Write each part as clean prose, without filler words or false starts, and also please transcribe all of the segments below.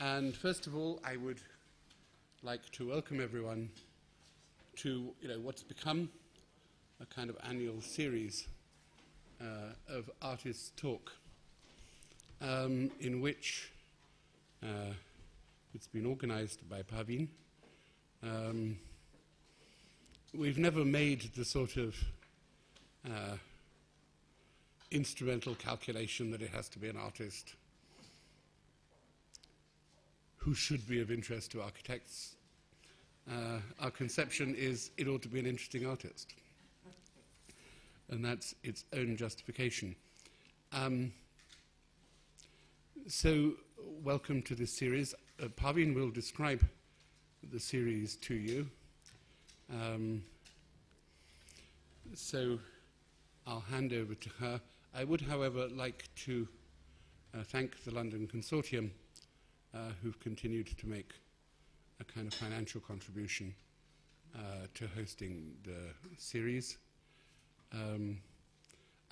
And first of all, I would like to welcome everyone to what's become a kind of annual series of artists' talk, in which it's been organized by Pavilion. We've never made the sort of instrumental calculation that it has to be an artist who should be of interest to architects. Our conception is it ought to be an interesting artist. And that's its own justification. So, welcome to this series. Pavilion will describe the series to you. So, I'll hand over to her. I would, however, like to thank the London Consortium, who've continued to make a kind of financial contribution to hosting the series. And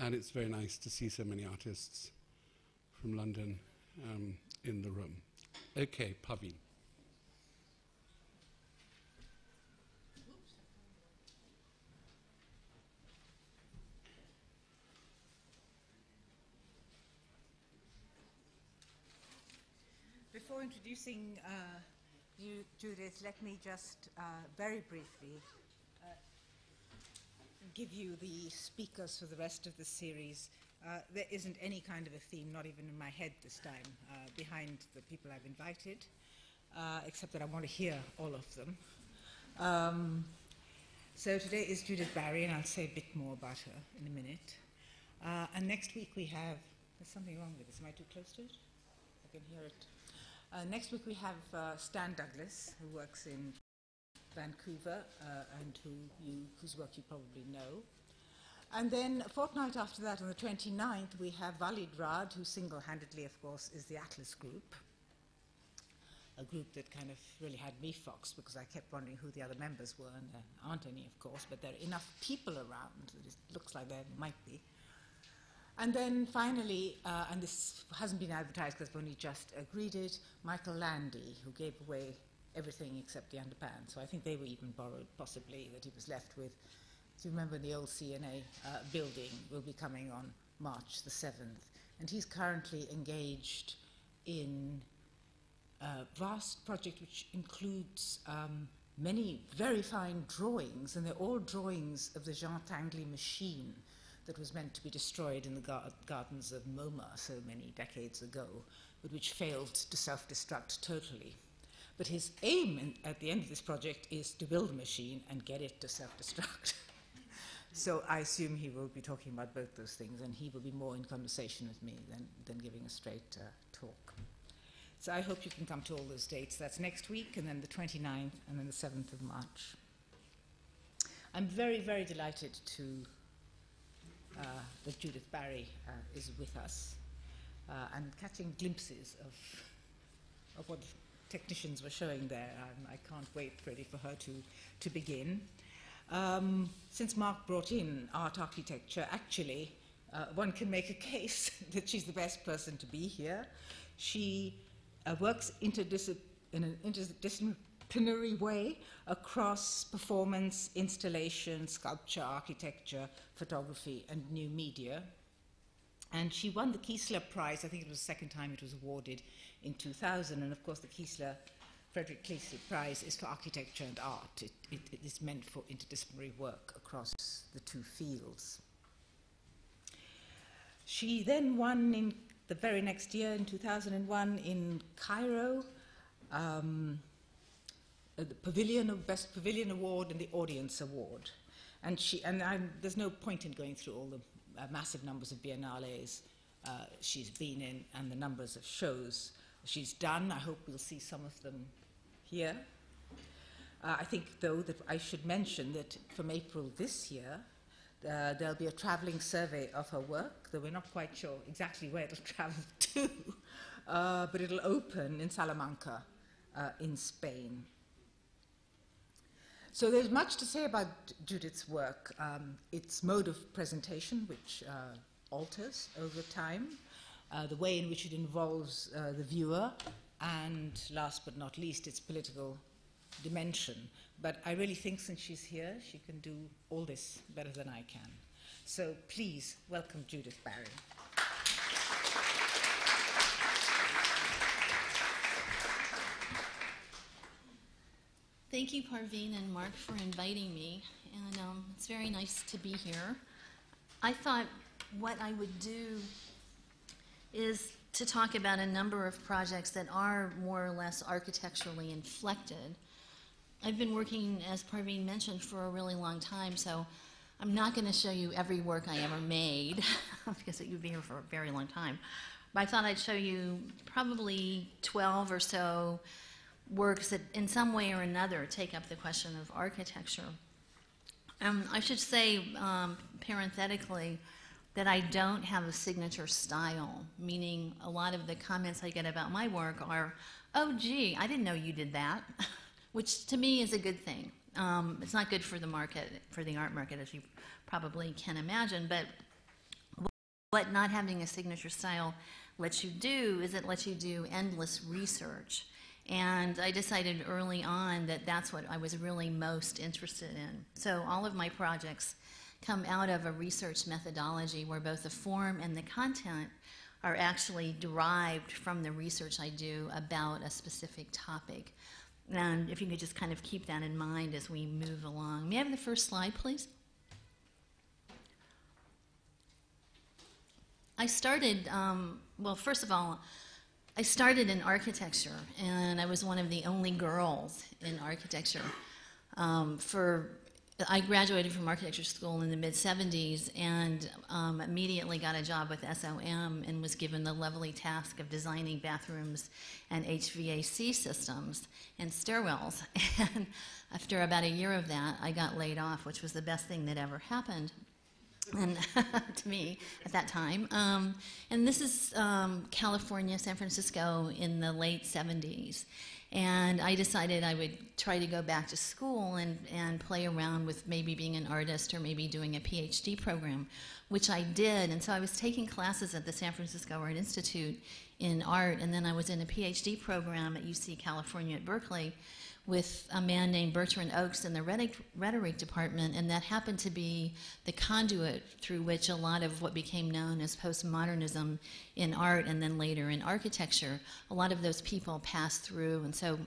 it's very nice to see so many artists from London in the room. Okay, Pavilion. Before introducing you, Judith, let me just very briefly give you the speakers for the rest of the series. There isn't any kind of a theme, not even in my head this time, behind the people I've invited, except that I want to hear all of them. So today is Judith Barry, and I'll say a bit more about her in a minute. And next week we have, there's something wrong with this, am I too close to it? I can hear it. Next week we have Stan Douglas, who works in Vancouver, and whose work you probably know. And then a fortnight after that, on the 29th, we have Walid Rad, who single-handedly, of course, is the Atlas Group, a group that kind of really had me foxed because I kept wondering who the other members were, and there aren't any, of course, but there are enough people around that it looks like there might be. And then finally, and this hasn't been advertised because I've only just agreed it, Michael Landy, who gave away everything except the underpants. So I think they were even borrowed, possibly, that he was left with. Do you remember the old CNA building will be coming on March the 7th? And he's currently engaged in a vast project which includes many very fine drawings, and they're all drawings of the Jean Tinguely machine that was meant to be destroyed in the gardens of MoMA so many decades ago, but which failed to self-destruct totally. But his aim at the end of this project is to build a machine and get it to self-destruct. So I assume he will be talking about both those things, and he will be more in conversation with me than giving a straight talk. So I hope you can come to all those dates. That's next week, and then the 29th, and then the 7th of March. I'm very, very delighted that Judith Barry is with us, and catching glimpses of what the technicians were showing there. I can't wait really for her to begin. Since Mark brought in art architecture, actually, one can make a case that she's the best person to be here. She works in an interdisciplinary way across performance, installation, sculpture, architecture, photography, and new media. And she won the Kiesler Prize. I think it was the second time it was awarded in 2000. And of course, the Friedrich Kiesler Prize is for architecture and art. It is meant for interdisciplinary work across the two fields. She then won in the very next year, in 2001, in Cairo, the Pavilion, Best Pavilion Award and the Audience Award. And there's no point in going through all the massive numbers of biennales she's been in and the numbers of shows she's done. I hope we'll see some of them here. I think, though, that I should mention that from April this year, there'll be a traveling survey of her work, though we're not quite sure exactly where it'll travel to, but it'll open in Salamanca in Spain. So there's much to say about Judith's work. Its mode of presentation, which alters over time, the way in which it involves the viewer, and last but not least, its political dimension. But I really think since she's here, she can do all this better than I can. So please welcome Judith Barry. Thank you, Parveen and Mark, for inviting me, and it's very nice to be here. I thought what I would do is to talk about a number of projects that are more or less architecturally inflected. I've been working, as Parveen mentioned, for a really long time, so I'm not going to show you every work I ever made, because you'd be here for a very long time. But I thought I'd show you probably 12 or so works that in some way or another take up the question of architecture. I should say, parenthetically, that I don't have a signature style, meaning a lot of the comments I get about my work are, oh, gee, I didn't know you did that, which to me is a good thing. It's not good for the market, for the art market, as you probably can imagine, but what not having a signature style lets you do is it lets you do endless research. And I decided early on that that's what I was really most interested in. So all of my projects come out of a research methodology where both the form and the content are actually derived from the research I do about a specific topic. And if you could just kind of keep that in mind as we move along. May I have the first slide, please? I started, well, first of all, I started in architecture, and I was one of the only girls in architecture. I graduated from architecture school in the mid-'70s and immediately got a job with SOM and was given the lovely task of designing bathrooms and HVAC systems and stairwells. And after about a year of that, I got laid off, which was the best thing that ever happened. And to me at that time. And this is California, San Francisco in the late 70s. And I decided I would try to go back to school and play around with maybe being an artist or maybe doing a PhD program, which I did. And so I was taking classes at the San Francisco Art Institute in art, and then I was in a PhD program at UC California at Berkeley with a man named Bertrand Oakes in the rhetoric department, and that happened to be the conduit through which a lot of what became known as postmodernism in art and then later in architecture, a lot of those people passed through. And so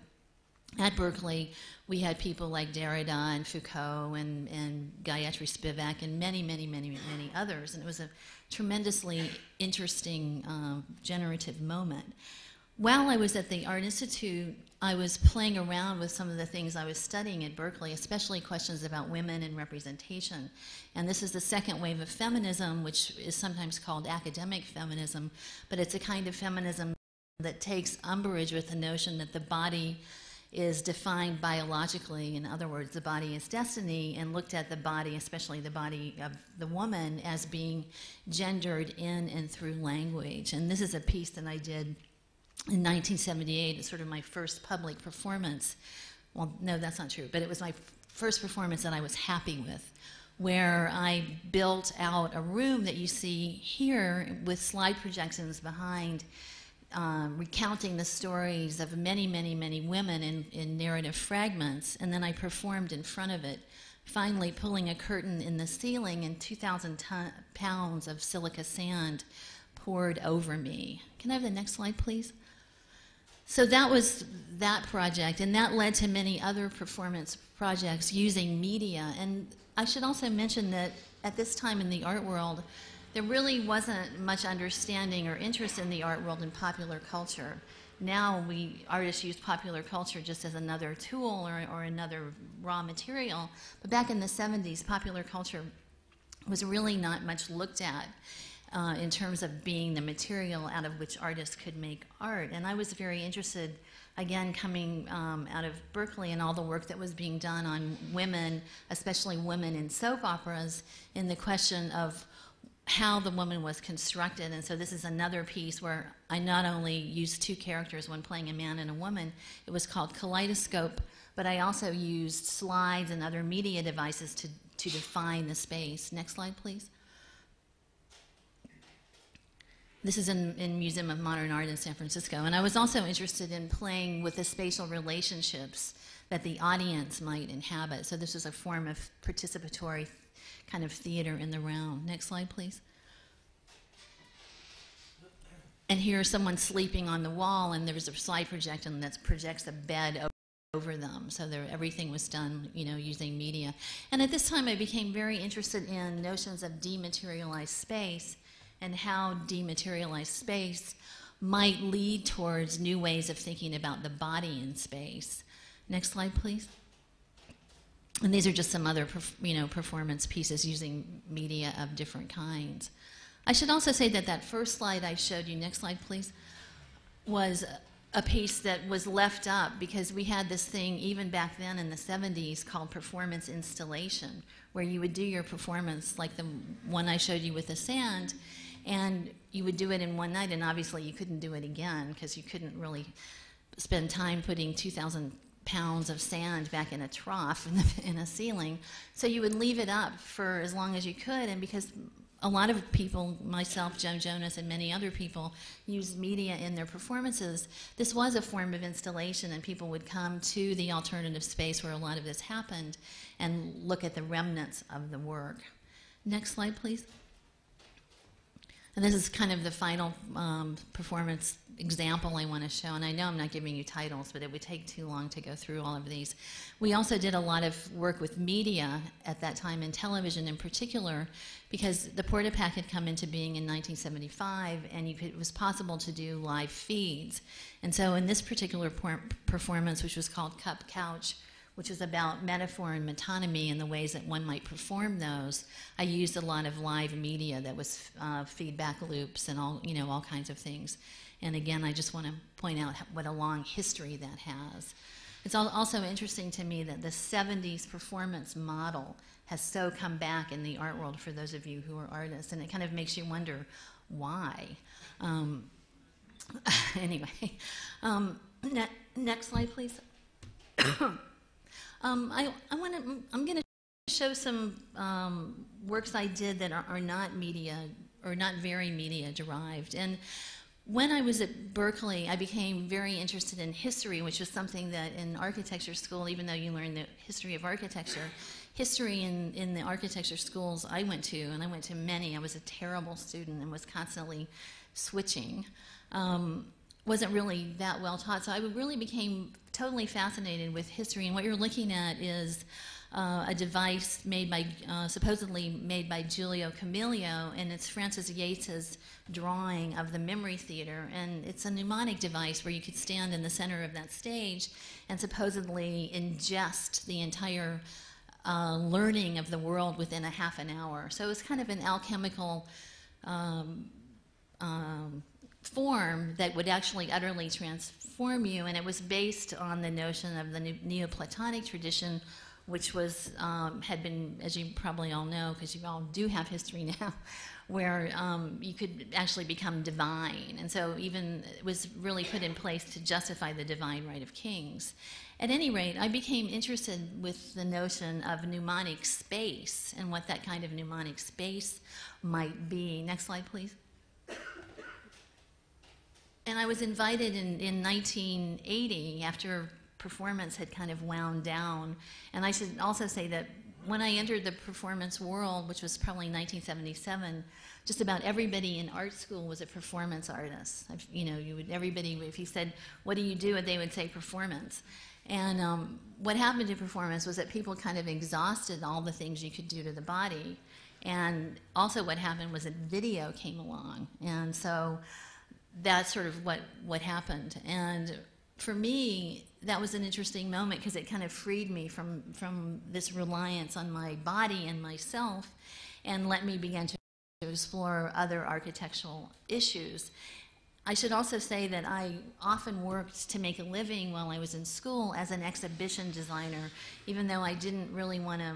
at Berkeley, we had people like Derrida and Foucault and Gayatri Spivak and many, many, many, many others. And it was a tremendously interesting, generative moment. While I was at the Art Institute, I was playing around with some of the things I was studying at Berkeley, especially questions about women and representation. And this is the second wave of feminism, which is sometimes called academic feminism, but it's a kind of feminism that takes umbrage with the notion that the body is defined biologically. In other words, the body is destiny, and looked at the body, especially the body of the woman, as being gendered in and through language. And this is a piece that I did in 1978. It's sort of my first public performance. Well, no, that's not true, but it was my first performance that I was happy with, where I built out a room that you see here with slide projections behind, recounting the stories of many, many, many women in narrative fragments, and then I performed in front of it, finally pulling a curtain in the ceiling and 2,000 pounds of silica sand poured over me. Can I have the next slide, please? So that was that project, and that led to many other performance projects using media. And I should also mention that at this time in the art world, there really wasn't much understanding or interest in the art world in popular culture. Now artists use popular culture just as another tool or another raw material. But back in the 70s, popular culture was really not much looked at in terms of being the material out of which artists could make art. And I was very interested, again, coming out of Berkeley and all the work that was being done on women, especially women in soap operas, in the question of how the woman was constructed. And so this is another piece where I not only used two characters when playing a man and a woman, it was called Kaleidoscope, but I also used slides and other media devices to define the space. Next slide, please. This is in Museum of Modern Art in San Francisco. And I was also interested in playing with the spatial relationships that the audience might inhabit. So this was a form of participatory kind of theater in the round. Next slide, please. And here's someone sleeping on the wall, and there's a slide projection that projects a bed over them. So everything was done, using media. And at this time, I became very interested in notions of dematerialized space and how dematerialized space might lead towards new ways of thinking about the body in space. Next slide, please. And these are just some other, performance pieces using media of different kinds. I should also say that first slide I showed you, next slide please, was a piece that was left up because we had this thing even back then in the 70s called performance installation, where you would do your performance like the one I showed you with the sand, and you would do it in one night, and obviously you couldn't do it again because you couldn't really spend time putting 2,000 pounds of sand back in a trough in a ceiling. So you would leave it up for as long as you could, and because a lot of people, myself, Joan Jonas, and many other people, used media in their performances. This was a form of installation, and people would come to the alternative space where a lot of this happened and look at the remnants of the work. Next slide, please. And this is kind of the final performance example I want to show. And I know I'm not giving you titles, but it would take too long to go through all of these. We also did a lot of work with media at that time, in television in particular, because the Portapak had come into being in 1975, and it was possible to do live feeds. And so in this particular performance, which was called Cup Couch, which was about metaphor and metonymy and the ways that one might perform those, I used a lot of live media that was feedback loops and all kinds of things. And again, I just want to point out what a long history that has. It's also interesting to me that the 70s performance model has so come back in the art world for those of you who are artists, and it kind of makes you wonder why. Anyway, next slide, please. I'm going to show some works I did that are not media, or not very media derived. And when I was at Berkeley, I became very interested in history, which was something that in architecture school, even though you learn the history of architecture, history in the architecture schools I went to, and I went to many, I was a terrible student and was constantly switching, wasn't really that well taught. So I really became totally fascinated with history. And what you're looking at is a device made by, supposedly made by Giulio Camillo, and it's Francis Yates's drawing of the Memory Theater. And it's a mnemonic device where you could stand in the center of that stage and supposedly ingest the entire learning of the world within a half an hour. So it was kind of an alchemical form that would actually utterly transform you, and it was based on the notion of the Neoplatonic tradition, which was had been, as you probably all know, because you all do have history now, where you could actually become divine, and so even it was really put in place to justify the divine right of kings. At any rate, I became interested with the notion of mnemonic space and what that kind of mnemonic space might be. Next slide, please. And I was invited in 1980, after performance had kind of wound down. And I should also say that when I entered the performance world, which was probably 1977, just about everybody in art school was a performance artist. Everybody, if you said, what do you do? They would say performance. And what happened to performance was that people kind of exhausted all the things you could do to the body. And also what happened was that video came along. And so that's sort of what happened. And for me, that was an interesting moment because it kind of freed me from this reliance on my body and myself and let me begin to explore other architectural issues. I should also say that I often worked to make a living while I was in school as an exhibition designer. Even though I didn't really want to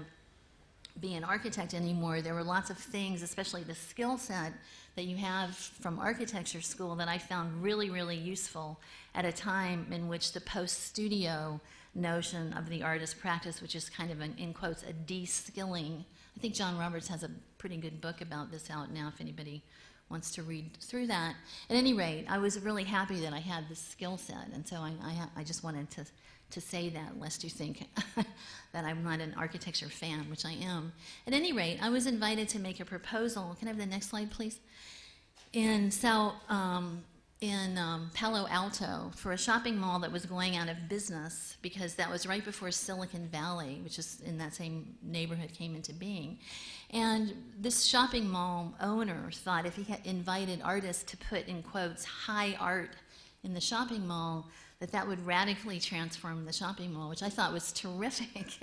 be an architect anymore, there were lots of things, especially the skill set that you have from architecture school, that I found really, really useful at a time in which the post-studio notion of the artist practice, which is kind of, in quotes, a de-skilling. I think John Roberts has a pretty good book about this out now if anybody wants to read through that. At any rate, I was really happy that I had this skill set, and so I just wanted to say that, lest you think that I'm not an architecture fan, which I am. At any rate, I was invited to make a proposal. Can I have the next slide, please? In Palo Alto for a shopping mall that was going out of business, because that was right before Silicon Valley, which is in that same neighborhood, came into being. And this shopping mall owner thought if he had invited artists to put, in quotes, high art in the shopping mall, that would radically transform the shopping mall, which I thought was terrific.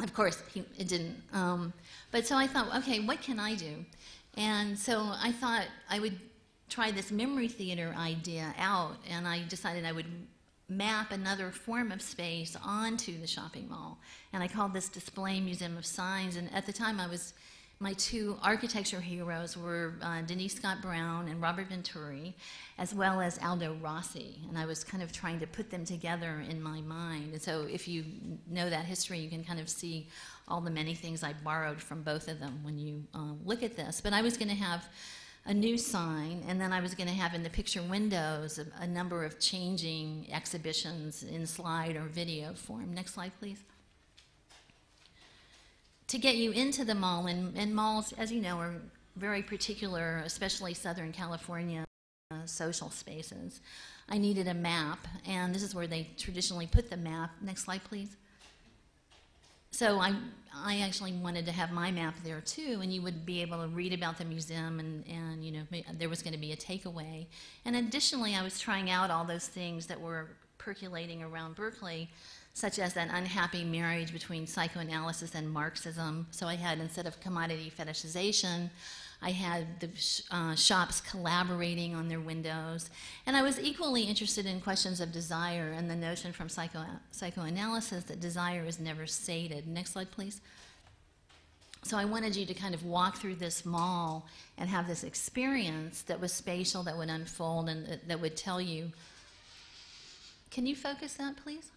Of course, it didn't. But so I thought, okay, what can I do? And so I thought I would try this memory theater idea out, and I decided I would map another form of space onto the shopping mall. And I called this Display Museum of Signs, and at the time my two architecture heroes were Denise Scott Brown and Robert Venturi, as well as Aldo Rossi, and I was kind of trying to put them together in my mind. And so if you know that history, you can kind of see all the many things I borrowed from both of them when you look at this. But I was going to have a new sign, and then I was going to have in the picture windows a number of changing exhibitions in slide or video form. Next slide, please. To get you into the mall, and malls, as you know, are very particular, especially Southern California social spaces, I needed a map, and this is where they traditionally put the map. Next slide, please. So I actually wanted to have my map there too, and you would be able to read about the museum, and you know, there was going to be a takeaway. And additionally, I was trying out all those things that were percolating around Berkeley, such as that unhappy marriage between psychoanalysis and Marxism. So I had, instead of commodity fetishization, I had the shops collaborating on their windows. And I was equally interested in questions of desire and the notion from psychoanalysis that desire is never sated. Next slide, please. So I wanted you to kind of walk through this mall and have this experience that was spatial, that would unfold, and that would tell you. Can you focus that, please?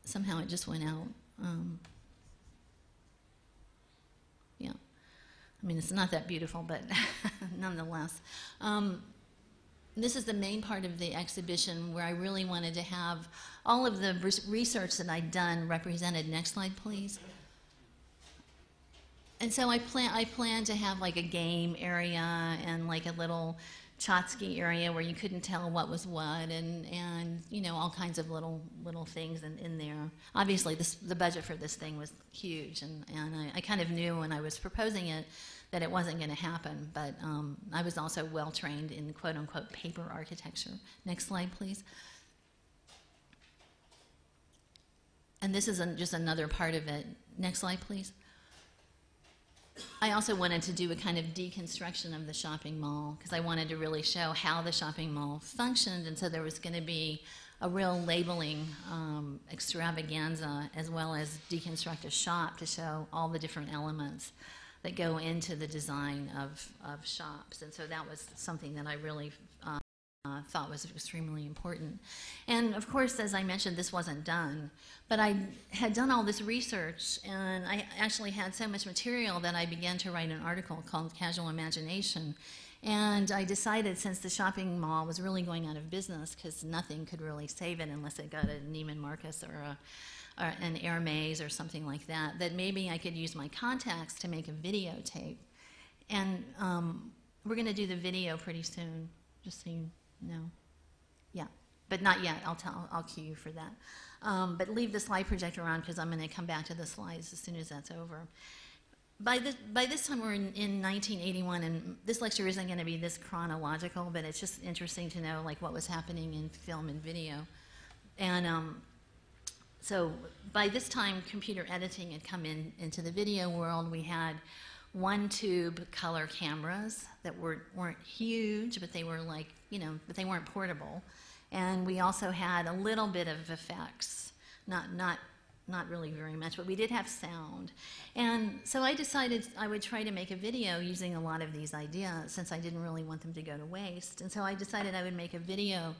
Somehow it just went out. Yeah. I mean, it's not that beautiful, but nonetheless. This is the main part of the exhibition where I really wanted to have all of the research that I'd done represented. Next slide, please. And so I plan to have like a game area and like a little Chotsky area where you couldn't tell what was what, and you know, all kinds of little things in there. Obviously, the budget for this thing was huge, and I kind of knew when I was proposing it that it wasn't going to happen, but I was also well trained in quote-unquote paper architecture. Next slide, please. And this is just another part of it. Next slide, please. I also wanted to do a kind of deconstruction of the shopping mall, because I wanted to really show how the shopping mall functioned, and so there was going to be a real labeling extravaganza, as well as deconstruct a shop to show all the different elements that go into the design of shops. And so that was something that I really thought was extremely important. And of course, as I mentioned, this wasn't done, but I had done all this research, and I actually had so much material that I began to write an article called Casual Imagination. And I decided, since the shopping mall was really going out of business, because nothing could really save it unless it got a Neiman Marcus or an Hermes or something like that, that maybe I could use my contacts to make a videotape. And we're going to do the video pretty soon, just so you know. Yeah, but not yet. I'll cue you for that. But leave the slide projector on, because I'm going to come back to the slides as soon as that's over. By this time, we're in 1981, and this lecture isn't going to be this chronological, but it's just interesting to know like what was happening in film and video. And so by this time, computer editing had come into the video world. We had one tube color cameras that weren't huge, but they were like, you know, but they weren't portable. And we also had a little bit of effects, not not really very much, but we did have sound. And so I decided I would try to make a video using a lot of these ideas, since I didn't really want them to go to waste. And so I decided I would make a video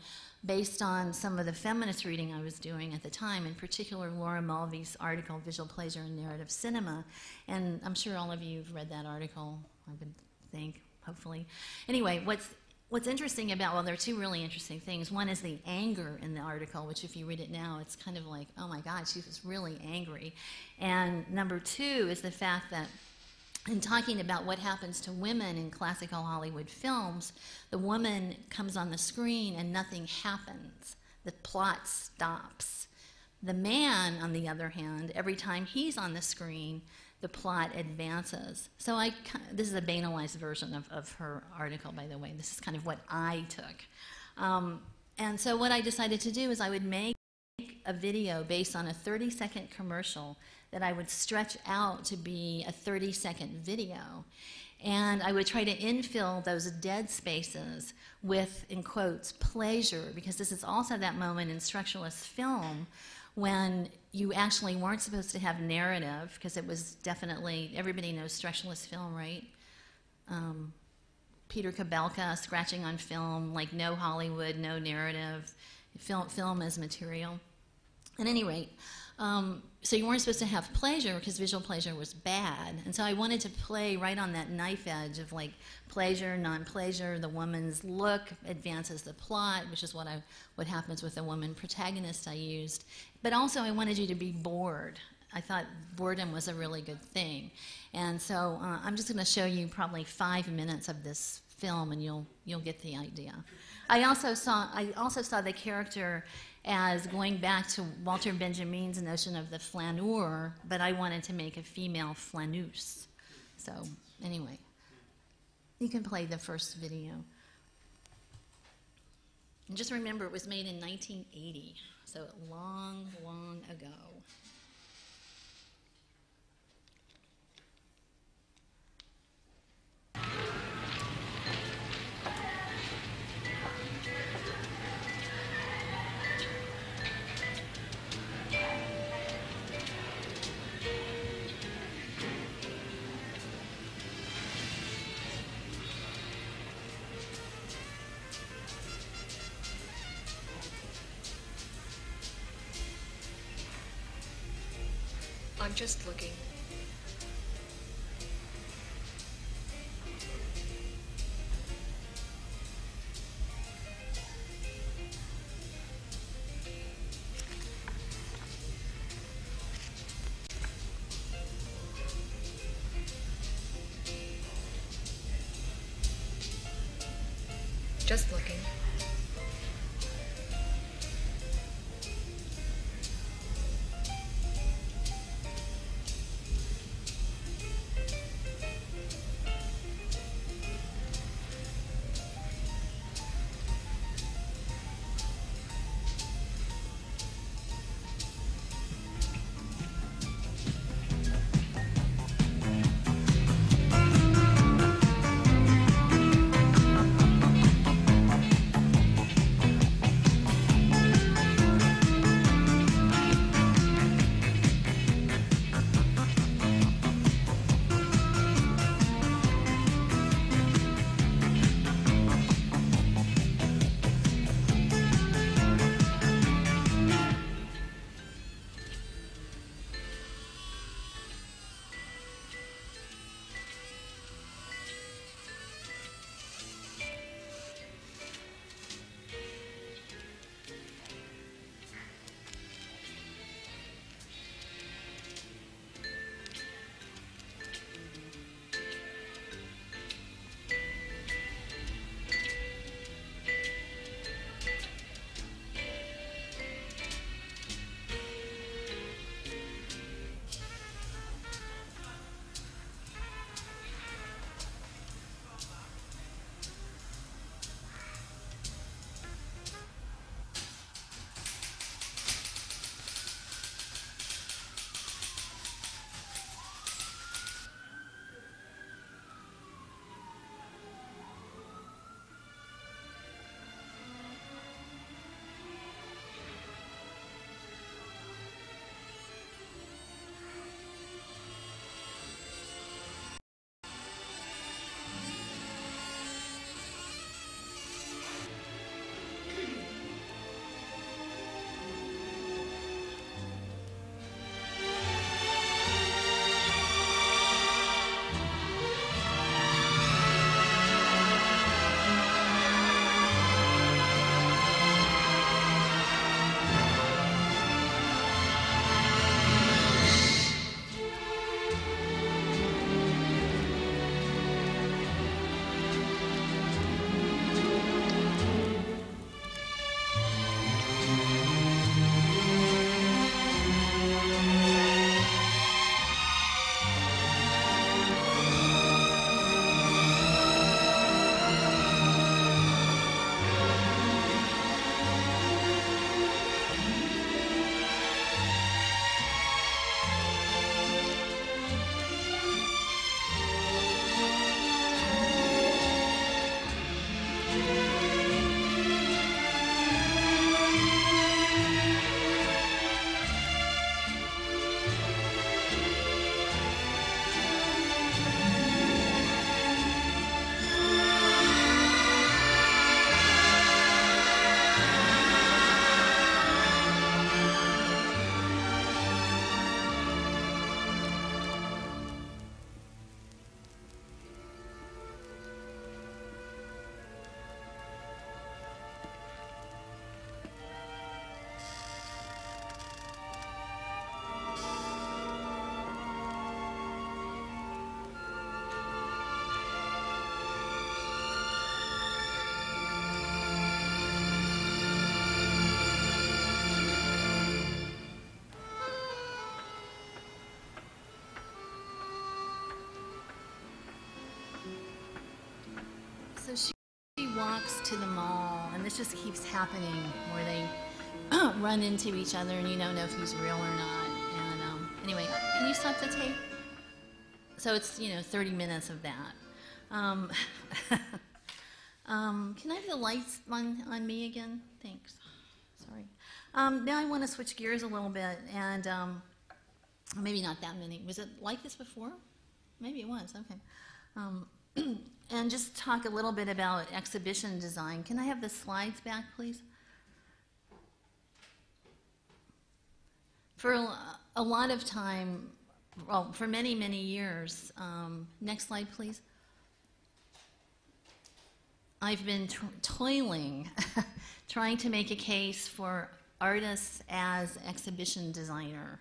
based on some of the feminist reading I was doing at the time, in particular Laura Mulvey's article, Visual Pleasure in Narrative Cinema. And I'm sure all of you have read that article, I would think, hopefully. Anyway, what's interesting about, well, there are two really interesting things. One is the anger in the article, which if you read it now, it's kind of like, oh my God, she was really angry. And number two is the fact that in talking about what happens to women in classical Hollywood films, the woman comes on the screen and nothing happens. The plot stops. The man, on the other hand, every time he's on the screen, the plot advances. So this is a banalized version of her article, by the way. This is kind of what I took. And so what I decided to do is I would make a video based on a 30-second commercial that I would stretch out to be a 30-second video. And I would try to infill those dead spaces with, in quotes, pleasure, because this is also that moment in structuralist film when you actually weren't supposed to have narrative, because it was definitely, everybody knows structuralist film, right? Peter Kabelka, scratching on film, like no Hollywood, no narrative, film as material. At any rate, so you weren't supposed to have pleasure because visual pleasure was bad. And so I wanted to play right on that knife edge of like pleasure, non-pleasure. The woman's look advances the plot, which is what happens with the woman protagonist I used. But also I wanted you to be bored. I thought boredom was a really good thing. And so I'm just going to show you probably 5 minutes of this film and you'll get the idea. I also saw the character as going back to Walter Benjamin's notion of the flaneur, but I wanted to make a female flaneuse. So anyway, you can play the first video. And just remember, it was made in 1980, so long, long ago. I'm just looking. Just looking. to the mall, and this just keeps happening where they run into each other and you don't know if he's real or not. And anyway, can you stop the tape? So it's, 30 minutes of that. Can I have the lights on me again? Thanks. Sorry. Now I want to switch gears a little bit, and maybe not that many. Was it like this before? Maybe it was. Okay. And just talk a little bit about exhibition design. Can I have the slides back, please? For a lot of time, well, for many, many years, next slide, please. I've been toiling, trying to make a case for artists as exhibition designer.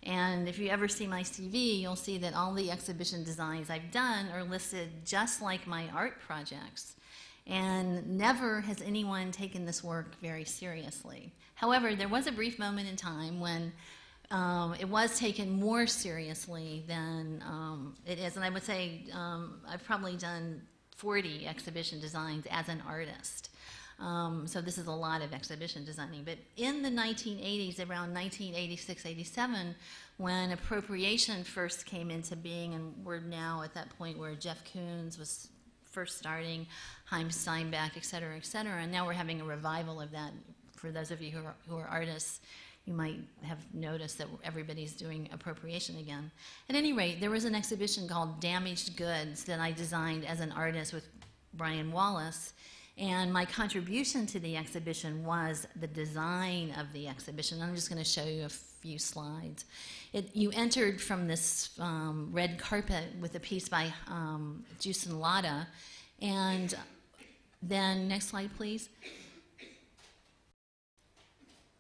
And if you ever see my CV, you'll see that all the exhibition designs I've done are listed just like my art projects. And never has anyone taken this work very seriously. However, there was a brief moment in time when it was taken more seriously than it is. And I would say I've probably done 40 exhibition designs as an artist. So this is a lot of exhibition designing. But in the 1980s, around 1986, 87, when appropriation first came into being, and we're now at that point where Jeff Koons was first starting, Haim Steinbeck, et cetera, and now we're having a revival of that. For those of you who are artists, you might have noticed that everybody's doing appropriation again. At any rate, there was an exhibition called Damaged Goods that I designed as an artist with Brian Wallis, and my contribution to the exhibition was the design of the exhibition. I'm just going to show you a few slides. You entered from this red carpet with a piece by Justin Latta, and then, next slide please.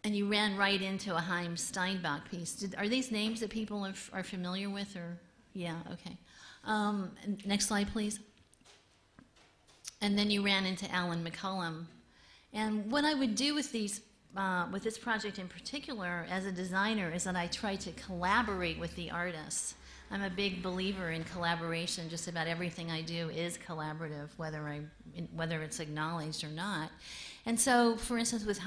And you ran right into a Haim Steinbeck piece. Are these names that people are familiar with? Or yeah, okay. Next slide, please. And then you ran into Alan McCullum. And what I would do with these, with this project in particular, as a designer, is that I try to collaborate with the artists. I'm a big believer in collaboration. Just about everything I do is collaborative, whether it's acknowledged or not. And so, for instance, with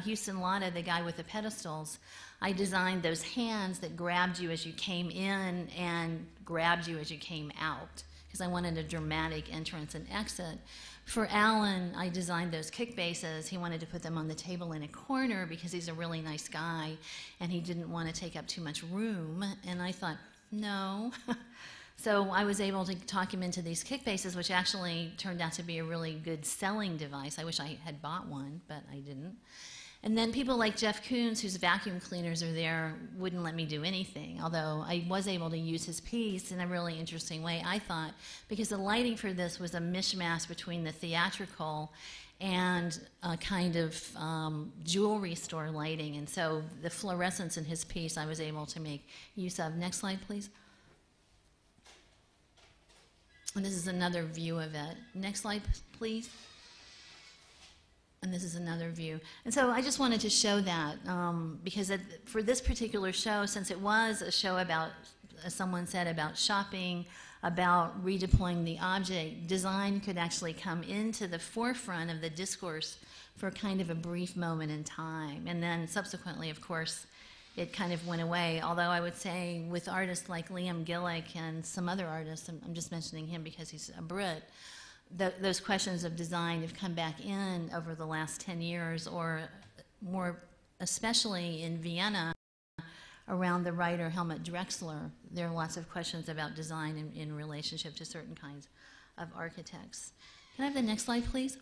Houston Latta, the guy with the pedestals, I designed those hands that grabbed you as you came in and grabbed you as you came out, because I wanted a dramatic entrance and exit. For Alan, I designed those kick bases. He wanted to put them on the table in a corner because he's a really nice guy and he didn't want to take up too much room. And I thought, no. So I was able to talk him into these kick bases, which actually turned out to be a really good selling device. I wish I had bought one, but I didn't. And then people like Jeff Koons, whose vacuum cleaners are there, wouldn't let me do anything, although I was able to use his piece in a really interesting way, I thought, because the lighting for this was a mishmash between the theatrical and a kind of jewelry store lighting. And so the fluorescence in his piece I was able to make use of. Next slide, please. And this is another view of it. Next slide, please. And this is another view. And so I just wanted to show that because for this particular show, since it was a show about, as someone said, about shopping, about redeploying the object, design could actually come into the forefront of the discourse for kind of a brief moment in time. And then subsequently, of course, it kind of went away. Although I would say with artists like Liam Gillick and some other artists, I'm just mentioning him because he's a Brit, those questions of design have come back in over the last 10 years, or more especially in Vienna around the writer Helmut Drexler. There are lots of questions about design in relationship to certain kinds of architects. Can I have the next slide, please?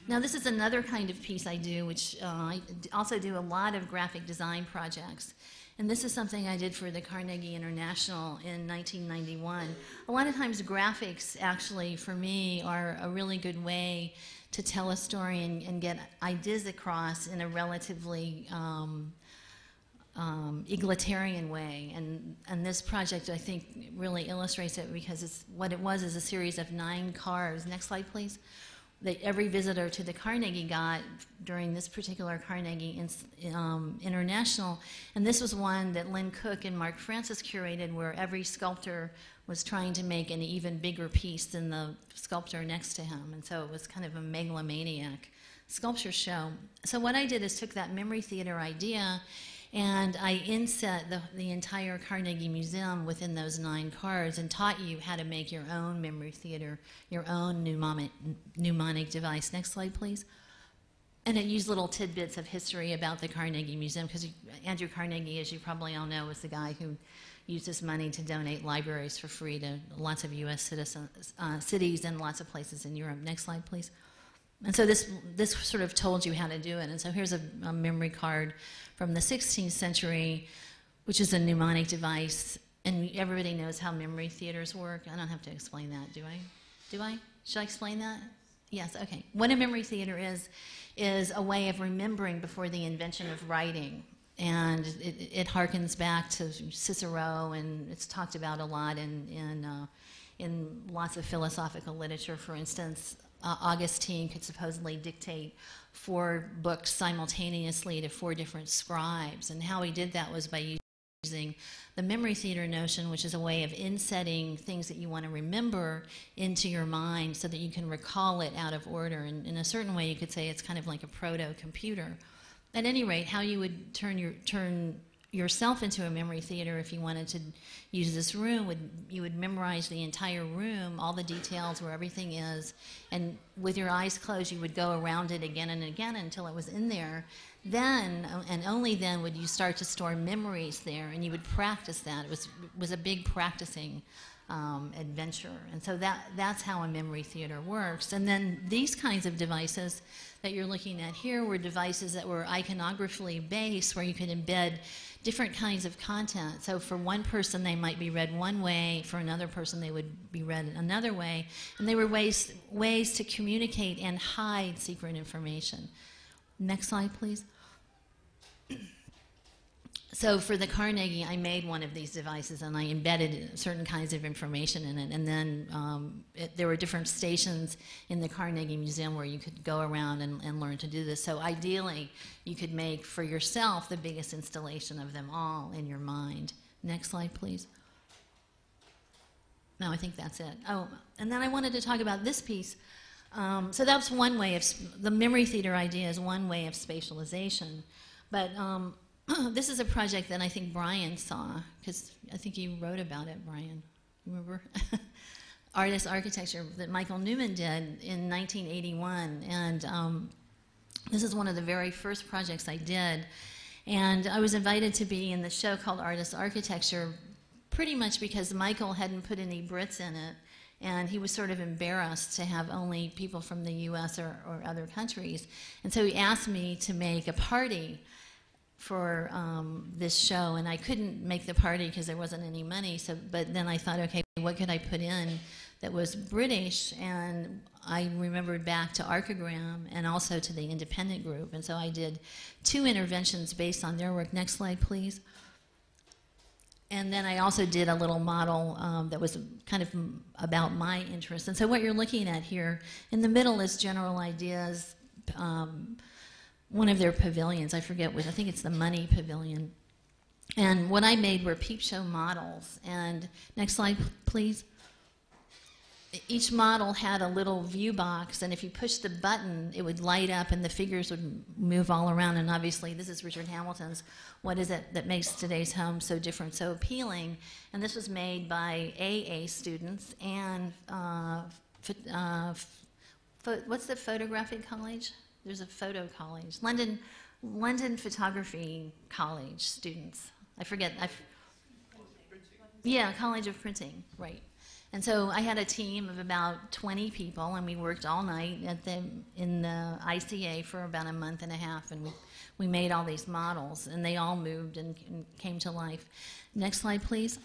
Now, this is another kind of piece I do, which I also do a lot of graphic design projects. And this is something I did for the Carnegie International in 1991. A lot of times graphics, actually, for me, are a really good way to tell a story and get ideas across in a relatively egalitarian way. And this project, I think, really illustrates it because what it was is a series of 9 cars. Next slide, please. that every visitor to the Carnegie got during this particular Carnegie International. And this was one that Lynn Cook and Mark Francis curated, where every sculptor was trying to make an even bigger piece than the sculptor next to him. And so it was kind of a megalomaniac sculpture show. So what I did is took that memory theater idea and I inset the entire Carnegie Museum within those 9 cards and taught you how to make your own memory theater, your own mnemonic device. Next slide, please. And it used little tidbits of history about the Carnegie Museum, because Andrew Carnegie, as you probably all know, was the guy who used his money to donate libraries for free to lots of U.S. cities and lots of places in Europe. Next slide, please. And so this sort of told you how to do it. And so here's a memory card from the 16th century, which is a mnemonic device. And everybody knows how memory theaters work. I don't have to explain that, do I? Do I? Should I explain that? Yes, okay. What a memory theater is a way of remembering before the invention of writing. And it harkens back to Cicero, and it's talked about a lot in lots of philosophical literature. For instance, Augustine could supposedly dictate 4 books simultaneously to 4 different scribes. And how he did that was by using the memory theater notion, which is a way of insetting things that you want to remember into your mind so that you can recall it out of order. And in a certain way, you could say it's kind of like a proto-computer. At any rate, how you would turn yourself into a memory theater if you wanted to use this room, you would memorize the entire room, all the details where everything is, and with your eyes closed, you would go around it again and again until it was in there. Then, and only then, would you start to store memories there, and you would practice that. It was a big practicing adventure. And so that's how a memory theater works. And then these kinds of devices that you're looking at here were devices that were iconographically based, where you could embed different kinds of content. So for one person, they might be read one way. For another person, they would be read another way. And they were ways to communicate and hide secret information. Next slide, please. So for the Carnegie, I made one of these devices, and I embedded certain kinds of information in it. And then there were different stations in the Carnegie Museum where you could go around and learn to do this. So ideally, you could make for yourself the biggest installation of them all in your mind. Next slide, please. No, I think that's it. Oh, and then I wanted to talk about this piece. So that's one way of, the memory theater idea is one way of spatialization. But this is a project that I think Brian saw, because I think you wrote about it, Brian. Remember? Artist architecture that Michael Newman did in 1981. And this is one of the very first projects I did. And I was invited to be in the show called Artist Architecture pretty much because Michael hadn't put any Brits in it. And he was sort of embarrassed to have only people from the U.S. or other countries. And so he asked me to make a party for this show, and I couldn't make the party because there wasn't any money. But then I thought, okay, what could I put in that was British? And I remembered back to Archigram and also to the independent group. And so I did 2 interventions based on their work. Next slide, please. And then I also did a little model that was kind of about my interests. And so what you're looking at here, in the middle is General Ideas, one of their pavilions. I forget which, I think it's the Money Pavilion. And what I made were peep show models. And next slide, please. Each model had a little view box, and if you push the button, it would light up and the figures would move all around. And obviously, this is Richard Hamilton's What Is It That Makes Today's Home So Different, So Appealing? And this was made by AA students and, what's the photographic college? There's a photo college. London Photography College students. I forget. Yeah, College of Printing, right. And so I had a team of about 20 people, and we worked all night in the ICA for about a month and a half, and we made all these models, and they all moved and came to life. Next slide, please.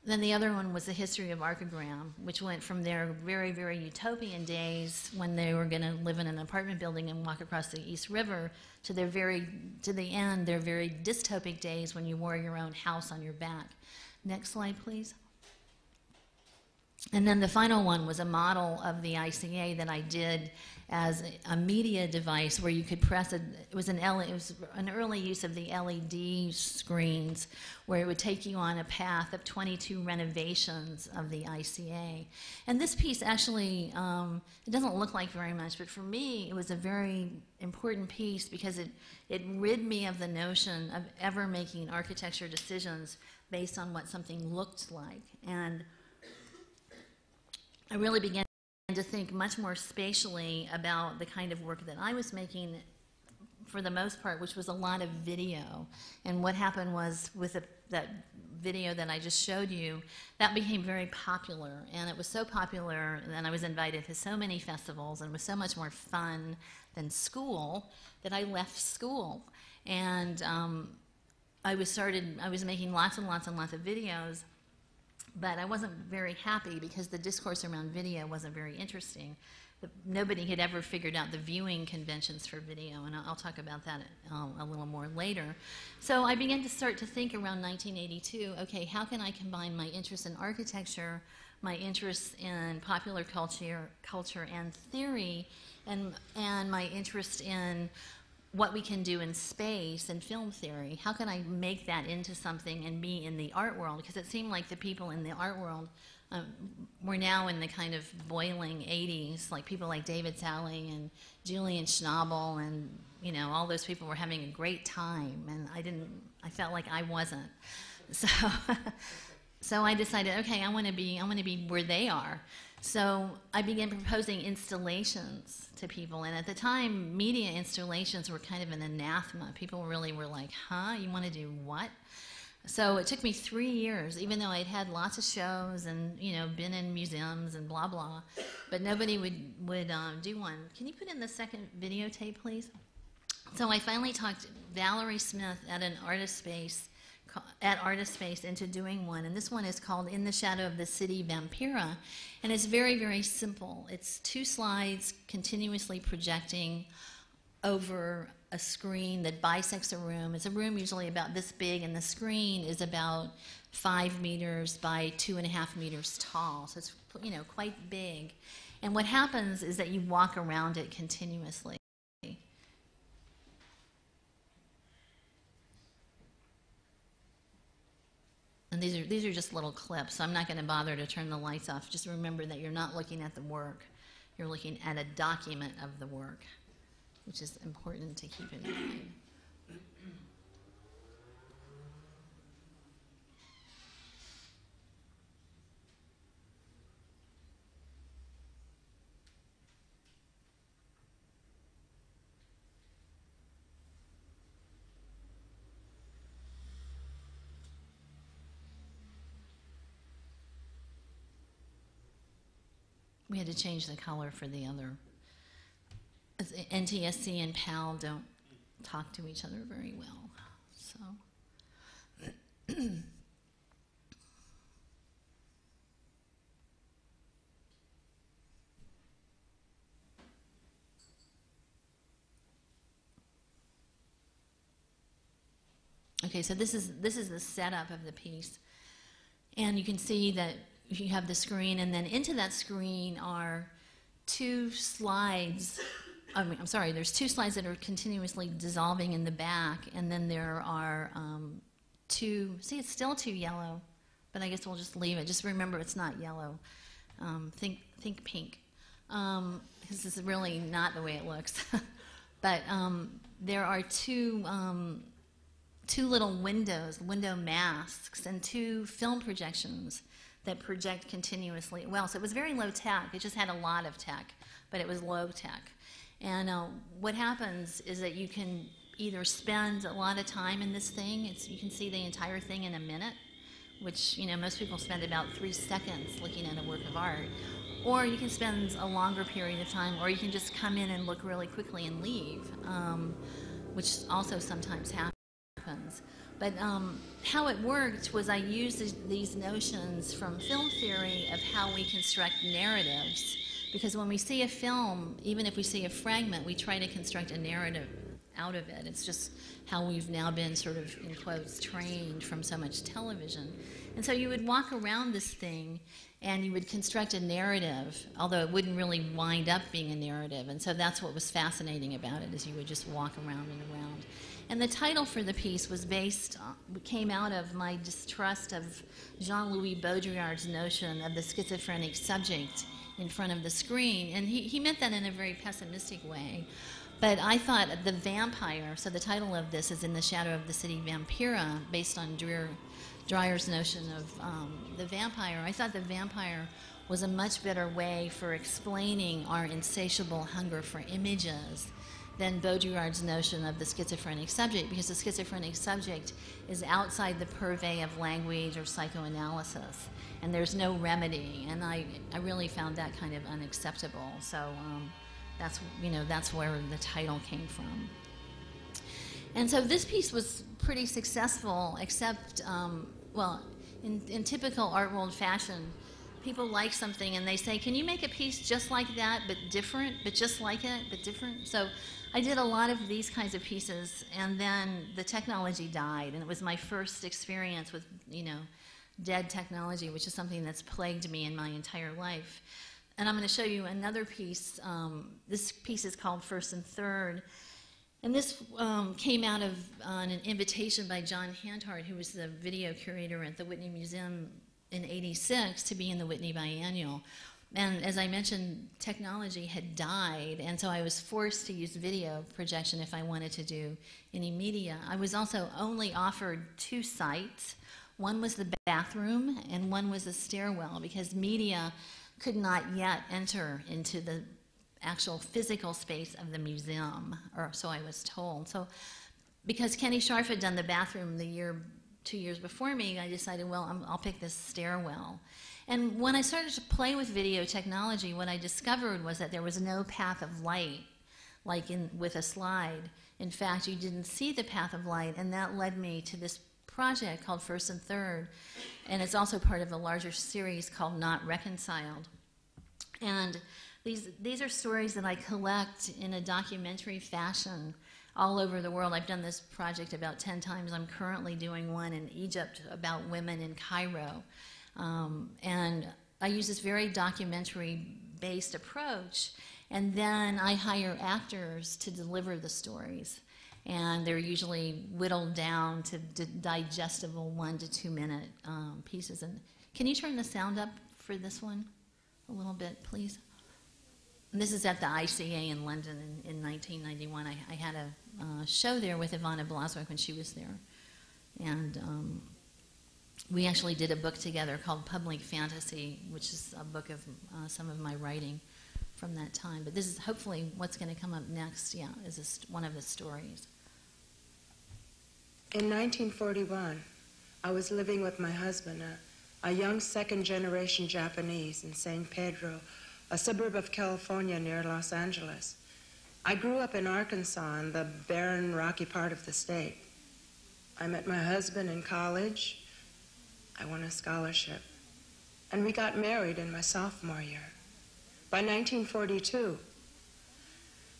Then the other one was the history of Archigram, which went from their very, very utopian days when they were going to live in an apartment building and walk across the East River to the end, their very dystopic days when you wore your own house on your back. Next slide, please. And then the final one was a model of the ICA that I did as a media device where you could press it was an early use of the LED screens where it would take you on a path of 22 renovations of the ICA. And this piece actually, it doesn't look like very much, but for me it was a very important piece because it rid me of the notion of ever making architecture decisions based on what something looked like. And I really began to think much more spatially about the kind of work that I was making for the most part, which was a lot of video. And what happened was with that video that I just showed you, that became very popular. And it was so popular, and I was invited to so many festivals, and it was so much more fun than school that I left school. And I was making lots and lots and lots of videos, but I wasn't very happy because the discourse around video wasn't very interesting. Nobody had ever figured out the viewing conventions for video, and I'll talk about that a little more later. So I began to start to think around 1982, okay, how can I combine my interest in architecture, my interest in popular culture and theory, and my interest in what we can do in space and film theory? How can I make that into something and be in the art world? Because it seemed like the people in the art world were now in the kind of boiling 80s, like people like David Sally and Julian Schnabel, and you know, all those people were having a great time, and I felt like I wasn't. So I decided, okay, I want to be where they are. So I began proposing installations to people, and at the time, media installations were kind of an anathema. People really were like, huh, you want to do what? So it took me 3 years, even though I'd had lots of shows and, you know, been in museums and blah, blah, but nobody would do one. Can you put in the second videotape, please? So I finally talked Valerie Smith at Artist Space into doing one, and this one is called In the Shadow of the City, Vampira, and it's very, very simple. It's 2 slides continuously projecting over a screen that bisects a room. It's a room usually about this big, and the screen is about 5 meters by 2.5 meters tall, so it's, you know, quite big. And what happens is that you walk around it continuously. And these are just little clips, so I'm not going to bother to turn the lights off. Just remember that you're not looking at the work. You're looking at a document of the work, which is important to keep in mind. We had to change the color for the other. NTSC and PAL don't talk to each other very well, so. Okay, so this is the setup of the piece, and you can see that you have the screen, and then into that screen are 2 slides. There's 2 slides that are continuously dissolving in the back, and then there are 2, see, it's still too yellow, but I guess we'll just leave it. Just remember it's not yellow. Think pink, because this is really not the way it looks. But there are 2 little window masks, and 2 film projections that project continuously. Well, so it was very low tech. It just had a lot of tech, but it was low tech. And what happens is that you can either spend a lot of time in this thing. You can see the entire thing in a minute, which, you know, most people spend about 3 seconds looking at a work of art. Or you can spend a longer period of time, or you can just come in and look really quickly and leave, which also sometimes happens. But how it worked was I used these notions from film theory of how we construct narratives. Because when we see a film, even if we see a fragment, we try to construct a narrative out of it. It's just how we've now been sort of, in quotes, trained from so much television. And so you would walk around this thing and you would construct a narrative, although it wouldn't really wind up being a narrative. And so that's what was fascinating about it, is you would just walk around and around. And the title for the piece was came out of my distrust of Jean-Louis Baudrillard's notion of the schizophrenic subject in front of the screen. And he meant that in a very pessimistic way. But I thought the vampire, so the title of this is In the Shadow of the City Vampira, based on Dreyer's notion of the vampire. I thought the vampire was a much better way for explaining our insatiable hunger for images than Baudrillard's notion of the schizophrenic subject, because the schizophrenic subject is outside the purvey of language or psychoanalysis, and there's no remedy, and I really found that kind of unacceptable. So that's where the title came from. And so this piece was pretty successful, except, in typical art world fashion, people like something and they say, can you make a piece just like that, but different, but just like it, but different? So I did a lot of these kinds of pieces, and then the technology died, and it was my first experience with, dead technology, which is something that's plagued me in my entire life. And I'm going to show you another piece. This piece is called First and Third. And this came out of an invitation by John Hanthart, who was the video curator at the Whitney Museum in '86, to be in the Whitney Biennial. And as I mentioned, technology had died, and so I was forced to use video projection if I wanted to do any media. I was also only offered 2 sites. One was the bathroom, and one was the stairwell, because media could not yet enter into the actual physical space of the museum, or so I was told. So because Kenny Scharf had done the bathroom 2 years before me, I decided, well, I'll pick this stairwell. And when I started to play with video technology, what I discovered was that there was no path of light, like with a slide. In fact, you didn't see the path of light, and that led me to this project called First and Third, and it's also part of a larger series called Not Reconciled. And these are stories that I collect in a documentary fashion all over the world. I've done this project about 10 times. I'm currently doing one in Egypt about women in Cairo. And I use this very documentary-based approach, and then I hire actors to deliver the stories. And they're usually whittled down to digestible 1 to 2 minute pieces. And can you turn the sound up for this one a little bit, please? And this is at the ICA in London in 1991. I had a show there with Iwona Blazwick when she was there. And we actually did a book together called Public Fantasy, which is a book of some of my writing from that time. But this is hopefully what's going to come up next, is one of the stories. In 1941, I was living with my husband, a young second-generation Japanese in San Pedro, a suburb of California near Los Angeles. I grew up in Arkansas, in the barren, rocky part of the state. I met my husband in college. I won a scholarship. And we got married in my sophomore year. By 1942,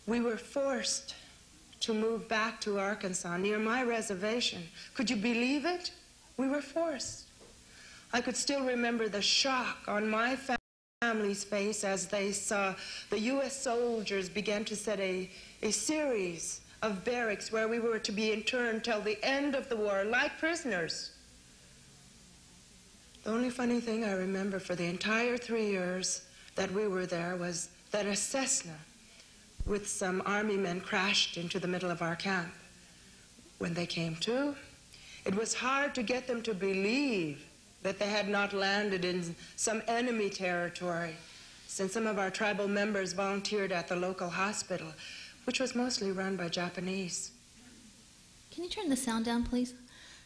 we were forced to move back to Arkansas near my reservation. Could you believe it? We were forced. I could still remember the shock on my family's face as they saw the U.S. soldiers begin to set a series of barracks where we were to be interned till the end of the war, like prisoners. The only funny thing I remember for the entire 3 years that we were there was that a Cessna with some army men crashed into the middle of our camp. When they came to, it was hard to get them to believe that they had not landed in some enemy territory, since some of our tribal members volunteered at the local hospital, which was mostly run by Japanese. Can you turn the sound down, please?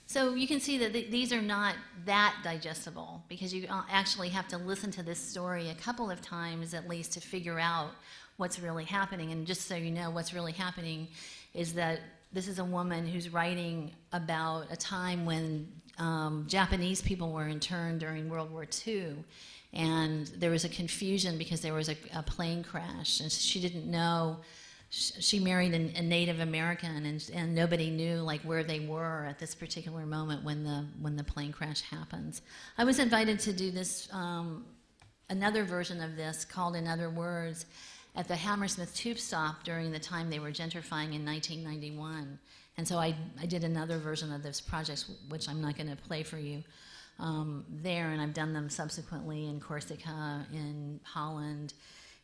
So you can see that these are not that digestible, because you actually have to listen to this story a couple of times at least to figure out what's really happening. And just so you know, what's really happening is that this is a woman who's writing about a time when Japanese people were interned during World War II, and there was a confusion because there was a plane crash, and she didn't know she married a Native American, and nobody knew like where they were at this particular moment when the plane crash happens. I was invited to do this, another version of this called In Other Words, at the Hammersmith tube stop during the time they were gentrifying in 1991. And so I did another version of those projects, which I'm not going to play for you there, and I've done them subsequently in Corsica, in Holland,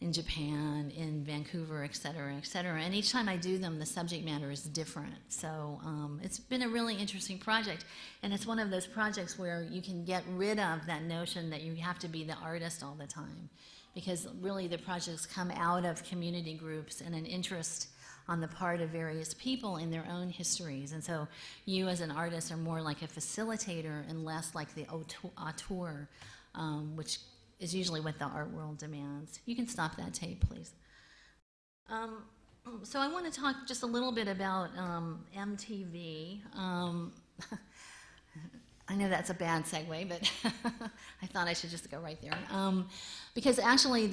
in Japan, in Vancouver, et cetera, et cetera. And each time I do them, the subject matter is different. So it's been a really interesting project. And it's one of those projects where you can get rid of that notion that you have to be the artist all the time. Because really the projects come out of community groups and an interest on the part of various people in their own histories. And so you as an artist are more like a facilitator and less like the auteur, which is usually what the art world demands. You can stop that tape, please. So I want to talk just a little bit about MTV. I know that's a bad segue, but I thought I should just go right there. Because actually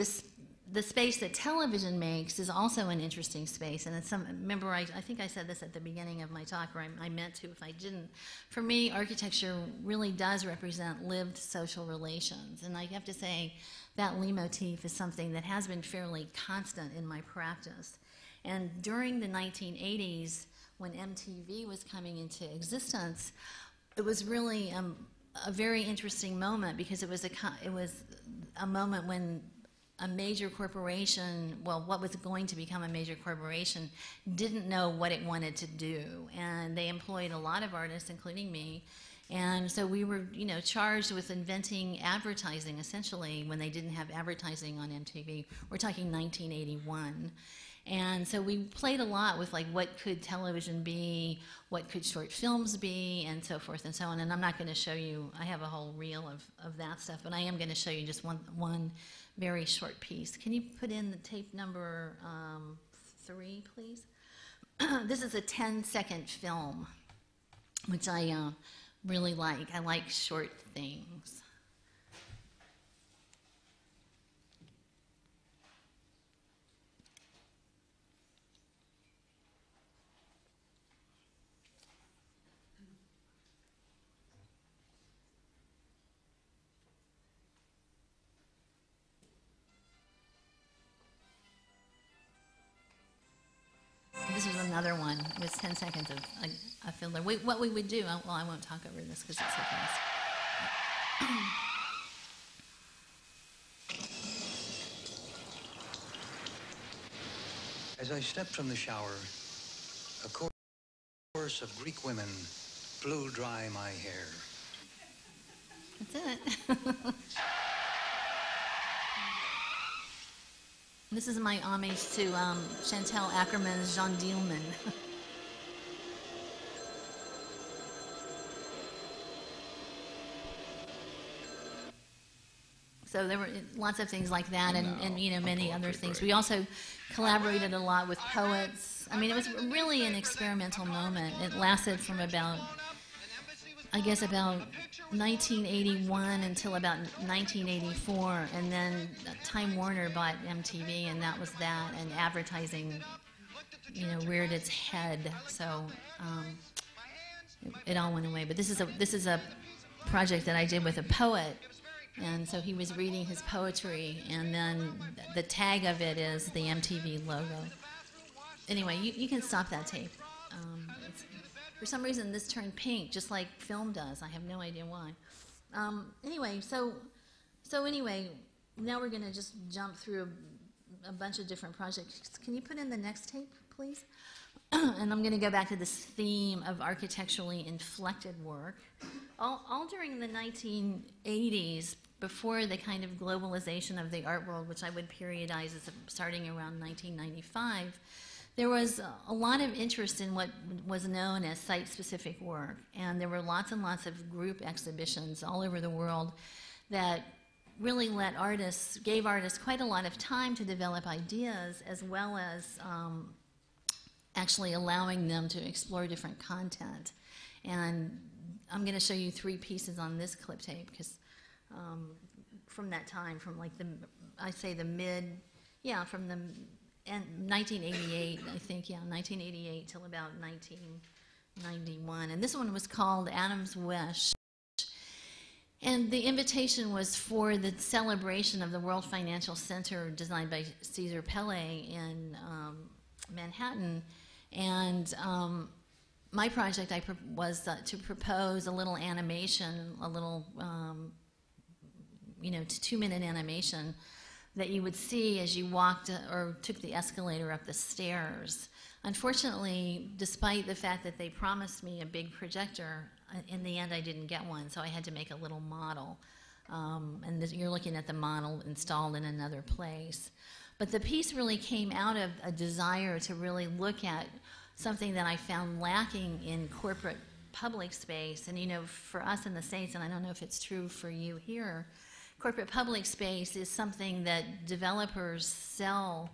the space that television makes is also an interesting space. And it's remember, I think I said this at the beginning of my talk, or I meant to if I didn't. For me, architecture really does represent lived social relations. And I have to say that leitmotif is something that has been fairly constant in my practice. And during the 1980s, when MTV was coming into existence, it was really a very interesting moment, because it was a moment when a major corporation, well, what was going to become a major corporation, didn't know what it wanted to do. And they employed a lot of artists, including me. And so we were, charged with inventing advertising, essentially, when they didn't have advertising on MTV. We're talking 1981. And so we played a lot with, like, what could television be, what could short films be, and so forth and so on. And I'm not going to show you, I have a whole reel of that stuff, but I am going to show you just one very short piece. Can you put in the tape number 3, please? This is a 10-second film, which I really like. I like short things. This is another one. It was 10 seconds of a filler. What we would do, well, I won't talk over this because it's so fast. As I stepped from the shower, a chorus of Greek women blew dry my hair. That's it. This is my homage to Chantal Ackerman's Jean Dielman. So there were lots of things like that, and many other things. We also collaborated a lot with poets. I mean, it was really an experimental moment. It lasted from about 1981 until about 1984, and then Time Warner bought MTV, and that was that, and advertising, reared its head. So it all went away. But this is a project that I did with a poet, and so he was reading his poetry, and then the tag of it is the MTV logo. Anyway, you can stop that tape. For some reason, this turned pink, just like film does. I have no idea why. Anyway, so now we're going to just jump through a bunch of different projects. Can you put in the next tape, please? And I'm going to go back to this theme of architecturally inflected work. All during the 1980s, before the kind of globalization of the art world, which I would periodize as starting around 1995, there was a lot of interest in what was known as site-specific work, and there were lots and lots of group exhibitions all over the world that really gave artists quite a lot of time to develop ideas, as well as actually allowing them to explore different content. And I'm going to show you 3 pieces on this clip tape, because from that time, from like from the and 1988, I think, yeah, 1988 till about 1991. And this one was called Adam's Wish. And the invitation was for the celebration of the World Financial Center designed by Cesar Pele in Manhattan. And my project was to propose a little animation, a little, 2-minute animation that you would see as you walked or took the escalator up the stairs. Unfortunately, despite the fact that they promised me a big projector, in the end I didn't get one, so I had to make a little model. You're looking at the model installed in another place. But the piece really came out of a desire to really look at something that I found lacking in corporate public space. And for us in the States, and I don't know if it's true for you here, corporate public space is something that developers sell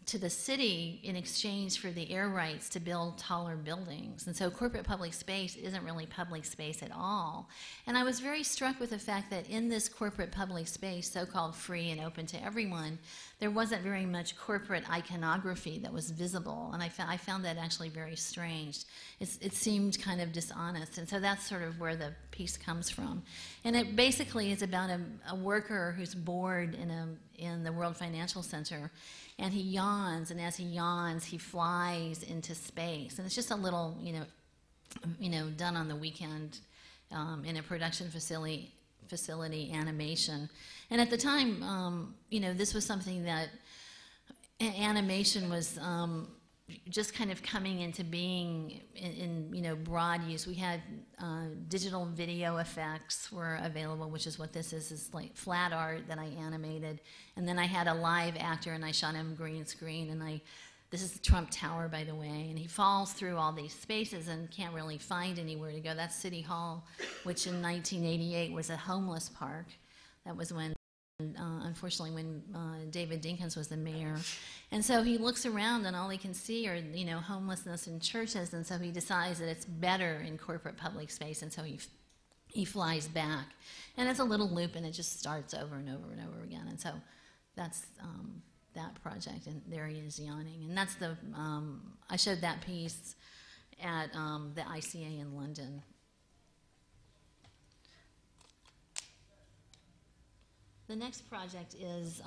to the city in exchange for the air rights to build taller buildings. And so corporate public space isn't really public space at all. And I was very struck with the fact that in this corporate public space, so-called free and open to everyone, there wasn't very much corporate iconography that was visible. And I found that actually very strange. It seemed kind of dishonest. And so that's sort of where the piece comes from. And it basically is about a worker who's bored in the World Financial Center, and he yawns, and as he yawns, he flies into space. And it's just a little, done on the weekend in a production facility animation. And at the time, this was something that animation was just kind of coming into being in broad use. We had digital video effects were available, which is what this is like flat art that I animated. And then I had a live actor, and I shot him green screen. And this is the Trump Tower, by the way. And he falls through all these spaces and can't really find anywhere to go. That's City Hall, which in 1988 was a homeless park. That was when unfortunately, when David Dinkins was the mayor. And so he looks around, and all he can see are, homelessness in churches, and so he decides that it's better in corporate public space, and so he flies back. And it's a little loop, and it just starts over and over and over again. And so that's that project, and there he is yawning. And that's I showed that piece at the ICA in London. The next project is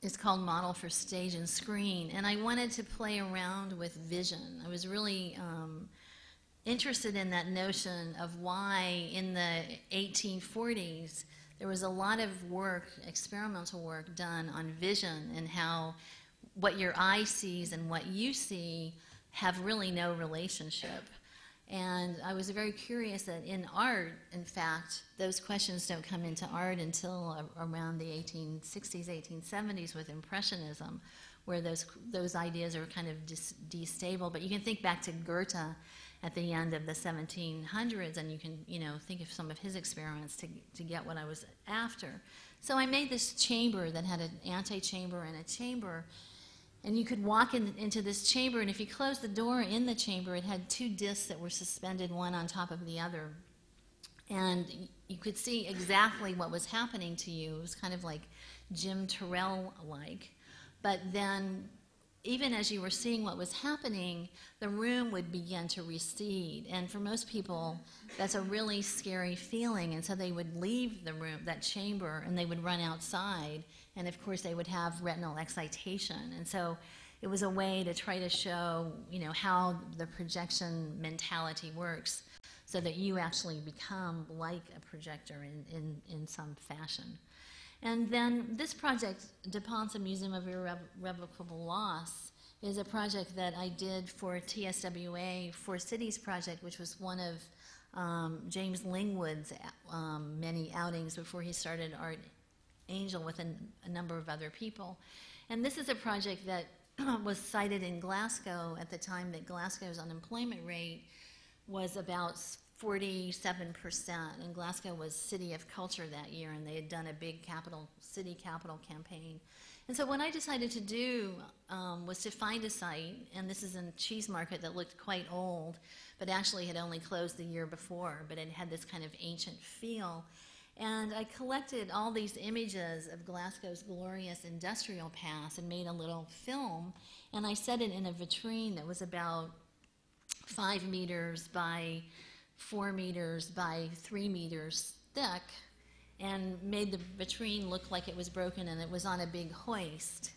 it's called Model for Stage and Screen, and I wanted to play around with vision. I was really interested in that notion of why in the 1840s there was a lot of work, experimental work done on vision and how what your eye sees and what you see have really no relationship. And I was very curious that in art, in fact, those questions don't come into art until around the 1860s, 1870s with Impressionism, where those ideas are kind of destable. But you can think back to Goethe at the end of the 1700s, and you can think of some of his experiments to get what I was after. So I made this chamber that had an antechamber and a chamber. And you could walk into this chamber, and if you closed the door in the chamber, it had two discs that were suspended one on top of the other. And you could see exactly what was happening to you. It was kind of like Jim Terrell-like. But then, even as you were seeing what was happening, the room would begin to recede. And for most people, that's a really scary feeling. And so they would leave the room, that chamber, and they would run outside. And of course, they would have retinal excitation. And so it was a way to try to show, how the projection mentality works so that you actually become like a projector in some fashion. And then this project, DuPont's A Museum of Irrevocable Loss, is a project that I did for TSWA Four Cities project, which was one of James Lingwood's many outings before he started Art Angel with a number of other people. And this is a project that was cited in Glasgow at the time that Glasgow's unemployment rate was about 47%, and Glasgow was City of Culture that year, and they had done a big city capital campaign. And so what I decided to do was to find a site, and this is a cheese market that looked quite old, but actually had only closed the year before, but it had this kind of ancient feel. And I collected all these images of Glasgow's glorious industrial past and made a little film, and I set it in a vitrine that was about 5 meters by 4 meters by 3 meters thick, and made the vitrine look like it was broken, and it was on a big hoist.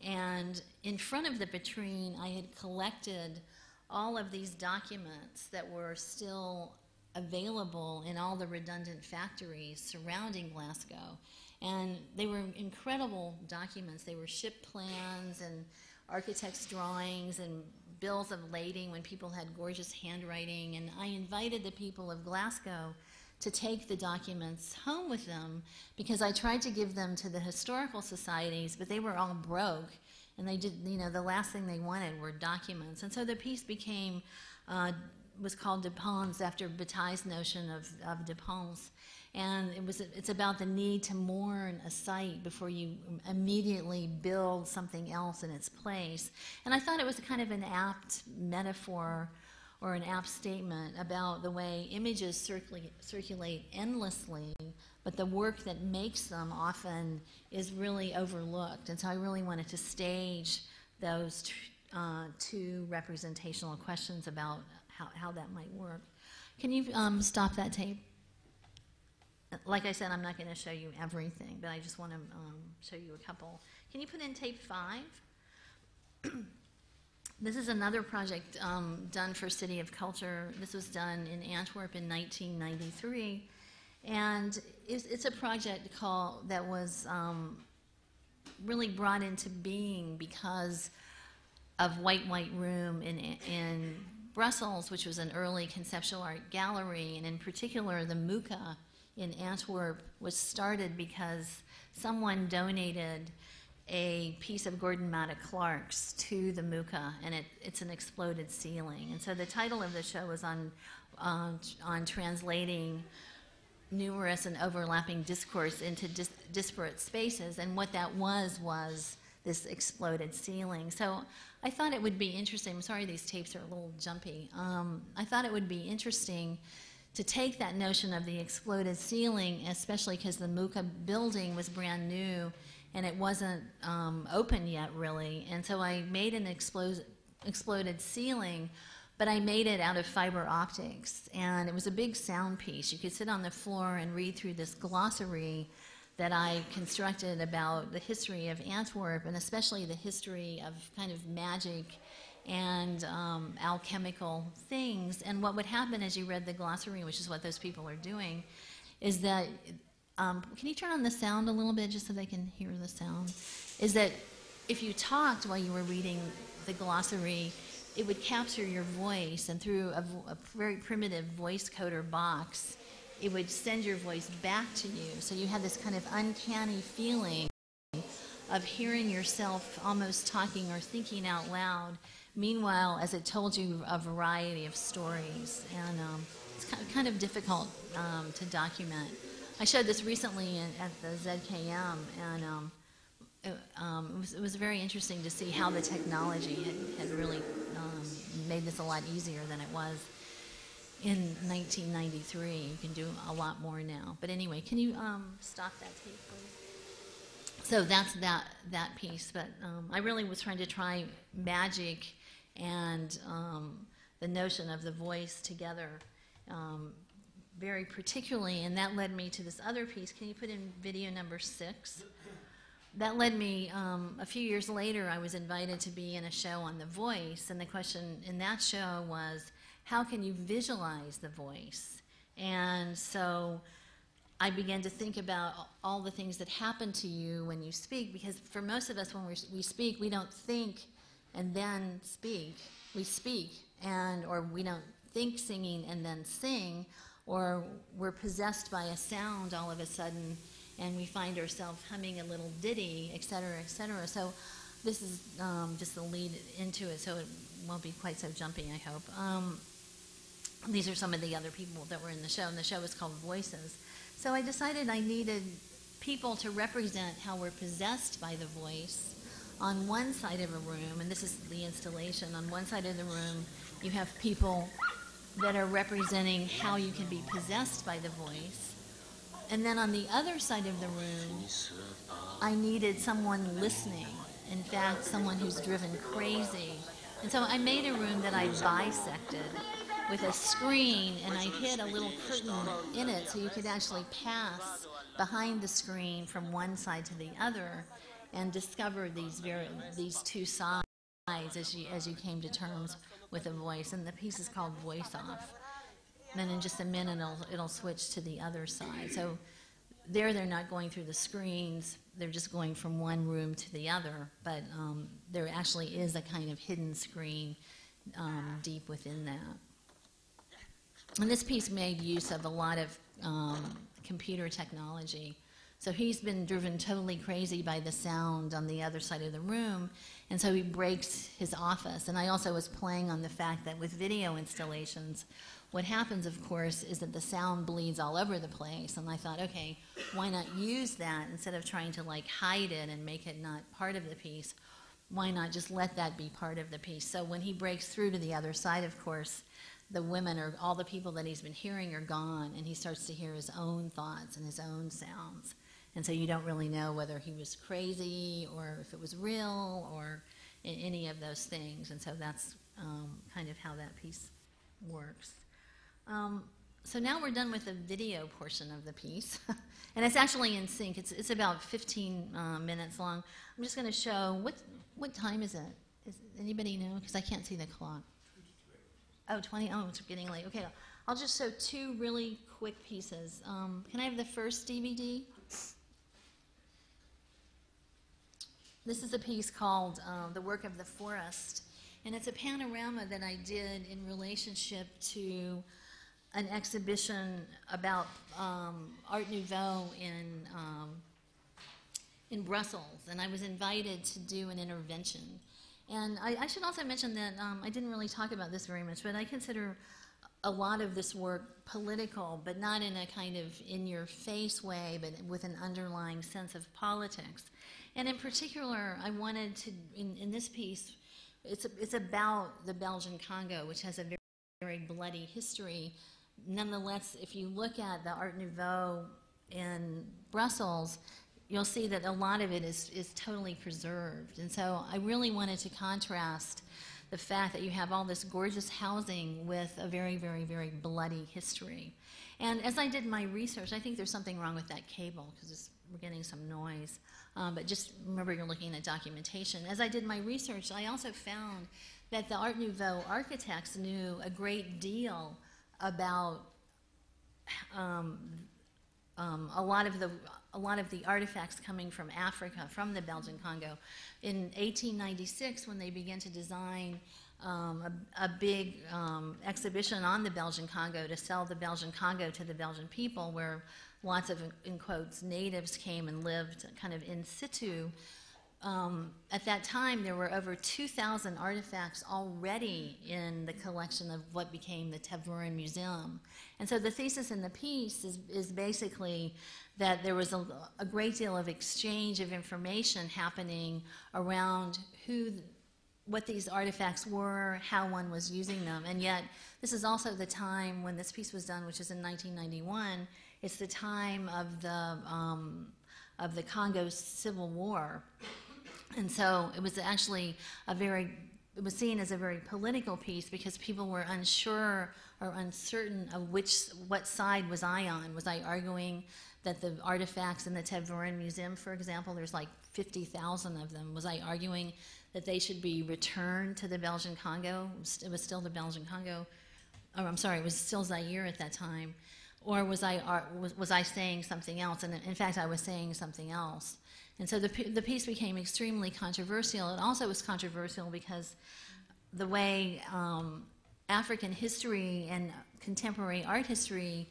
And in front of the vitrine, I had collected all of these documents that were still available in all the redundant factories surrounding Glasgow. And they were incredible documents. They were ship plans and architects' drawings and bills of lading when people had gorgeous handwriting. And I invited the people of Glasgow to take the documents home with them, because I tried to give them to the historical societies, but they were all broke, and they did, the last thing they wanted were documents. And so the piece became, was called Dépense, after Bataille's notion of dépense. And it's about the need to mourn a site before you immediately build something else in its place. And I thought it was kind of an apt metaphor or an apt statement about the way images circulate endlessly, but the work that makes them often is really overlooked. And so I really wanted to stage those two representational questions about how that might work. Can you stop that tape? Like I said, I'm not going to show you everything, but I just want to show you a couple. Can you put in tape 5? This is another project done for City of Culture. This was done in Antwerp in 1993. And it's a project that was really brought into being because of White Room in Brussels, which was an early conceptual art gallery. And in particular, the Muka in Antwerp was started because someone donated a piece of Gordon Matta Clark's to the Muka, and it's an exploded ceiling. And so the title of the show was on translating numerous and overlapping discourse into disparate spaces, and what that was this exploded ceiling. So I thought it would be interesting. I'm sorry these tapes are a little jumpy. I thought it would be interesting to take that notion of the exploded ceiling, especially because the Muka building was brand new and it wasn't open yet, really. And so I made an exploded ceiling, but I made it out of fiber optics. And it was a big sound piece. You could sit on the floor and read through this glossary that I constructed about the history of Antwerp, and especially the history of kind of magic and alchemical things. And what would happen as you read the glossary, which is what those people are doing, is that can you turn on the sound a little bit just so they can hear the sound? Is that if you talked while you were reading the glossary, it would capture your voice, and through a very primitive voice coder box, it would send your voice back to you. So you had this kind of uncanny feeling of hearing yourself almost talking or thinking out loud, meanwhile, as it told you a variety of stories. And it's kind of difficult to document. I showed this recently at the ZKM, and it was very interesting to see how the technology had really made this a lot easier than it was in 1993. You can do a lot more now. But anyway, can you stop that tape, please? So that's that piece. But I really was trying to tie magic and the notion of the voice together very particularly, and that led me to this other piece. Can you put in video number 6? That led me, a few years later, I was invited to be in a show on the voice, and the question in that show was, how can you visualize the voice? And so I began to think about all the things that happen to you when you speak, because for most of us, when we speak, we don't think and then speak. We speak, or we don't think singing and then sing, or we're possessed by a sound all of a sudden, and we find ourselves humming a little ditty, et cetera, et cetera. So this is just the lead into it, so it won't be quite so jumpy, I hope. These are some of the other people that were in the show, and the show was called Voices. So I decided I needed people to represent how we're possessed by the voice on one side of a room, and this is the installation. On one side of the room, you have people that are representing how you can be possessed by the voice. And then on the other side of the room, I needed someone listening. In fact, someone who's driven crazy. And so I made a room that I bisected with a screen, and I hid a little curtain in it so you could actually pass behind the screen from one side to the other and discover these two sides as you came to terms with a voice. And the piece is called Voice Off. And then in just a minute, it'll switch to the other side. So they're not going through the screens. They're just going from one room to the other. But there actually is a kind of hidden screen deep within that. And this piece made use of a lot of computer technology. So he's been driven totally crazy by the sound on the other side of the room, and so he breaks his office. And I also was playing on the fact that with video installations, what happens, of course, is that the sound bleeds all over the place. And I thought, okay, why not use that instead of trying to like hide it and make it not part of the piece? Why not just let that be part of the piece? So when he breaks through to the other side, of course, the women or all the people that he's been hearing are gone, and he starts to hear his own thoughts and his own sounds. And so you don't really know whether he was crazy or if it was real or any of those things. And so that's kind of how that piece works. So now we're done with the video portion of the piece. And it's actually in sync. It's about 15 minutes long. I'm just going to show, what time is it? Does anybody know? Because I can't see the clock. Oh, 20. Oh, it's getting late. Okay, I'll just show two really quick pieces. Can I have the first DVD? This is a piece called The Work of the Forest, and it's a panorama that I did in relationship to an exhibition about Art Nouveau in Brussels, and I was invited to do an intervention. And I should also mention that I didn't really talk about this very much, but I consider a lot of this work political, but not in a kind of in-your-face way, but with an underlying sense of politics. And in particular, I wanted to, in this piece, it's about the Belgian Congo, which has a very, very bloody history. Nonetheless, if you look at the Art Nouveau in Brussels, you'll see that a lot of it is totally preserved. And so I really wanted to contrast the fact that you have all this gorgeous housing with a very, very, very bloody history. And as I did my research, I think there's something wrong with that cable because we're getting some noise. But just remember you're looking at documentation. As I did my research, I also found that the Art Nouveau architects knew a great deal about a lot of the artifacts coming from Africa, from the Belgian Congo. In 1896, when they began to design a big exhibition on the Belgian Congo to sell the Belgian Congo to the Belgian people, where lots of, in quotes, natives came and lived kind of in situ. At that time, there were over 2,000 artifacts already in the collection of what became the Tervuren Museum. And so the thesis in the piece is basically that there was a great deal of exchange of information happening around what these artifacts were, how one was using them. And yet, this is also the time when this piece was done, which is in 1991. It's the time of the Congo Civil War. And so it was actually it was seen as a very political piece because people were unsure or uncertain of what side was I on. Was I arguing that the artifacts in the Tervuren Museum, for example, there's like 50,000 of them, was I arguing that they should be returned to the Belgian Congo? It was still the Belgian Congo. Oh, I'm sorry, it was still Zaire at that time. Or was I saying something else? And in fact, I was saying something else. And so the piece became extremely controversial. It also was controversial because the way African history and contemporary art history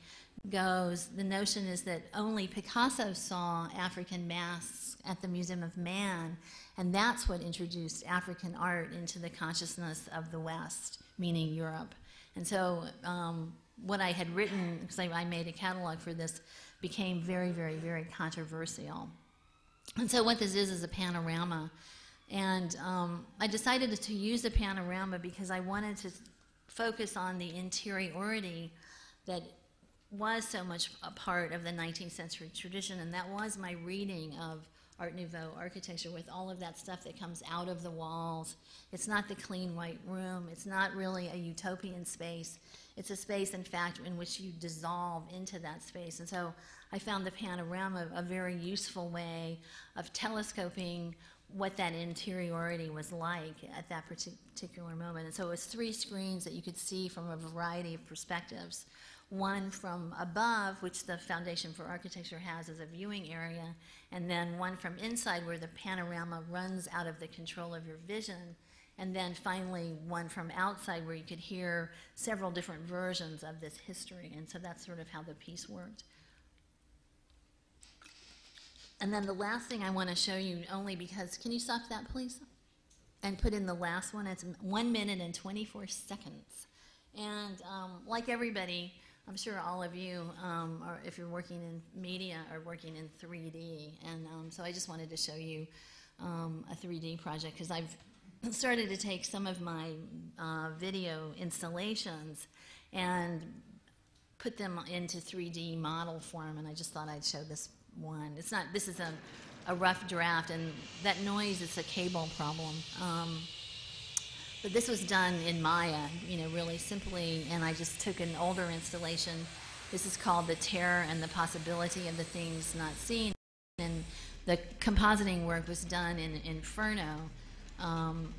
goes, the notion is that only Picasso saw African masks at the Museum of Man, and that's what introduced African art into the consciousness of the West, meaning Europe. And so what I had written, because I made a catalog for this, became very, very, very controversial. And so what this is a panorama. And I decided to use a panorama because I wanted to focus on the interiority that was so much a part of the 19th century tradition, and that was my reading of Art Nouveau architecture with all of that stuff that comes out of the walls. It's not the clean white room. It's not really a utopian space. It's a space, in fact, in which you dissolve into that space. And so I found the panorama a very useful way of telescoping what that interiority was like at that particular moment. And so it was 3 screens that you could see from a variety of perspectives. One from above, which the Foundation for Architecture has as a viewing area, and then one from inside where the panorama runs out of the control of your vision, and then finally one from outside where you could hear several different versions of this history. And so that's sort of how the piece worked. And then the last thing I want to show you, only because, can you stop that please? And put in the last one. It's 1 minute and 24 seconds. And like everybody, I'm sure all of you, or if you're working in media, are working in 3D. And so I just wanted to show you a 3D project, because I've started to take some of my video installations and put them into 3D model form, and I just thought I'd show this one. It's not, this is a rough draft, and that noise is a cable problem. But this was done in Maya, you know, really simply, and I just took an older installation. This is called The Terror and the Possibility of the Things Not Seen, and the compositing work was done in Inferno. And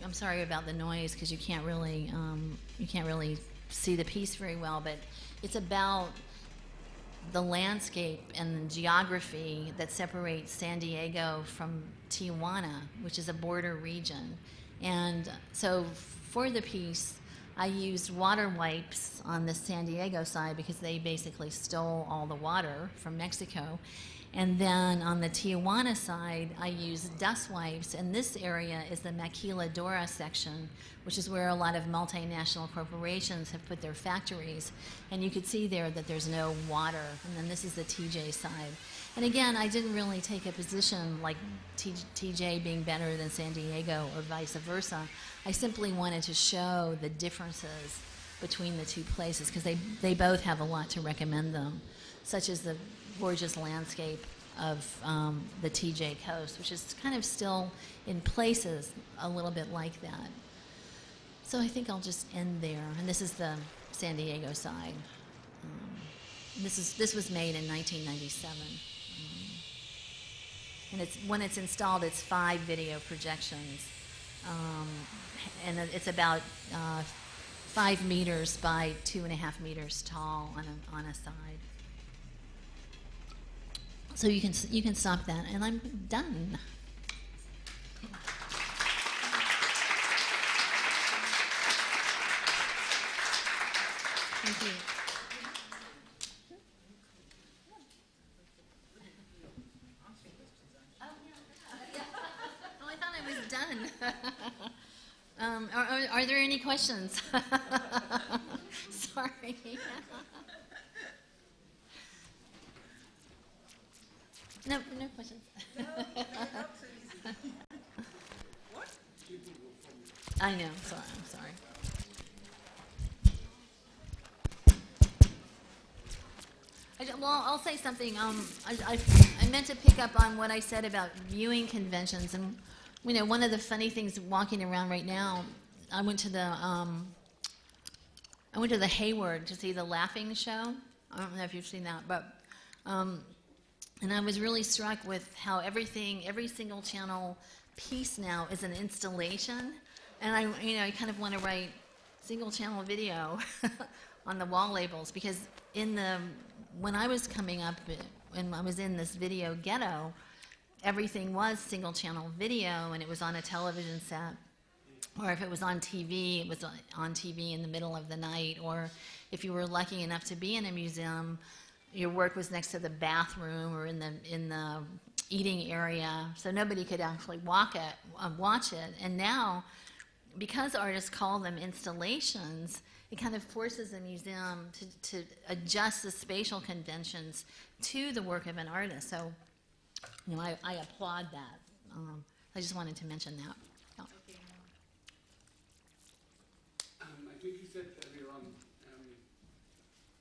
I'm sorry about the noise, because you can't really see the piece very well, but it's about the landscape and the geography that separates San Diego from Tijuana, which is a border region. And so for the piece, I used water wipes on the San Diego side because they basically stole all the water from Mexico. And then on the Tijuana side, I used dust wipes, and this area is the Maquiladora section, which is where a lot of multinational corporations have put their factories. And you could see there that there's no water. And then this is the TJ side. And again, I didn't really take a position like TJ being better than San Diego or vice versa. I simply wanted to show the differences between the two places, because they both have a lot to recommend them, such as the gorgeous landscape of the TJ coast, which is kind of still in places a little bit like that. So I think I'll just end there. And this is the San Diego side. This was made in 1997. And when it's installed, it's 5 video projections. And it's about 5 meters by 2.5 meters tall on a side. So you can stop that, and I'm done. Thank you. Oh, I thought I was done. Are there any questions? Sorry. No questions. What? I know. I'm sorry. I'll say something. I meant to pick up on what I said about viewing conventions, and you know, one of the funny things walking around right now, I went to the Hayward to see the Laughing Show. I don't know if you've seen that, but. And I was really struck with how every single channel piece now is an installation. And I kind of want to write single channel video on the wall labels, because when I was coming up, when I was in this video ghetto, everything was single channel video, and it was on a television set. Or if it was on TV, it was on TV in the middle of the night. Or if you were lucky enough to be in a museum, your work was next to the bathroom or in the eating area, so nobody could actually watch it. And now, because artists call them installations, it kind of forces the museum to adjust the spatial conventions to the work of an artist. So, you know, I applaud that. I just wanted to mention that. Yeah. I think you said earlier on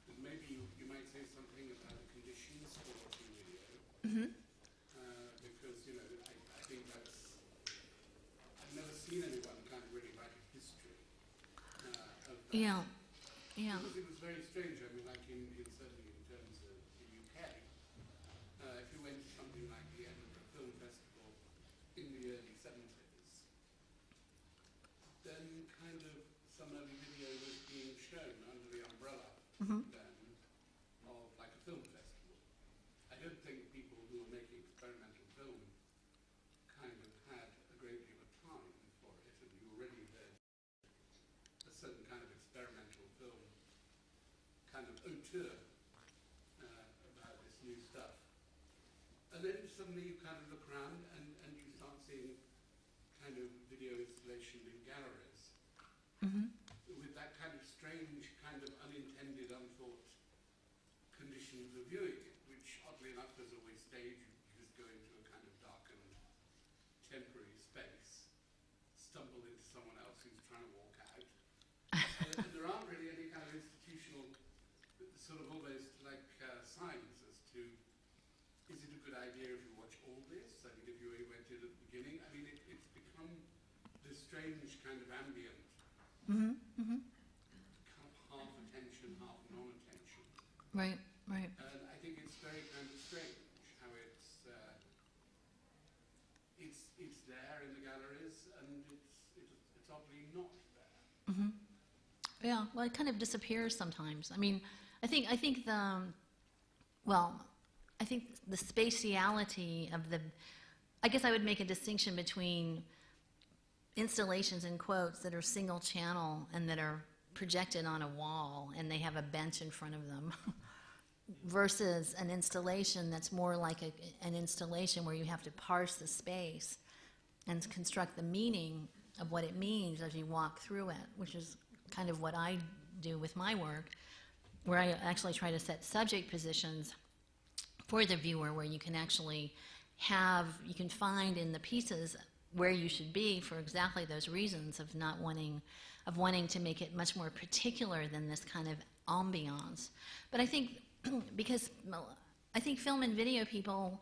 that maybe you might say something about the conditions for watching video. Mm-hmm. Because, you know, I think that's... I've never seen anyone kind of really write a history of that. Yeah. Yeah. Because it was very strange. I mean, like certainly in terms of the UK, if you went to something like the Edinburgh Film Festival in the early 70s, then kind of some early video was being shown under the umbrella then of like a film festival. I don't think people who were making experimental film kind of had a great deal of time for it, and you already heard a certain kind of experimental film kind of auteur about this new stuff. And then suddenly you kind of look around and you start seeing kind of video installation in galleries with that kind of strange, kind of unintended, unthought conditions of viewing it, which oddly enough is always staged. You just go into a kind of darkened, temporary space, stumble into someone else who's trying to walk out. And there aren't really any kind of institutional, sort of almost like signs as to, is it a good idea if you watch all this? I mean, if you went in at the beginning, I mean, it's become this strange kind of ambient, kind of half attention, half non-attention. Right, right. And I think it's very kind of strange how it's there in the galleries and it's oddly not there. Yeah, well, it kind of disappears sometimes. I mean, I think the spatiality of the, I guess I would make a distinction between installations in quotes that are single channel and that are projected on a wall and they have a bench in front of them versus an installation that's more like an installation where you have to parse the space and construct the meaning of what it means as you walk through it, which is kind of what I do with my work, where I actually try to set subject positions for the viewer where you can actually you can find in the pieces where you should be for exactly those reasons of wanting to make it much more particular than this kind of ambiance. But I think because I think film and video people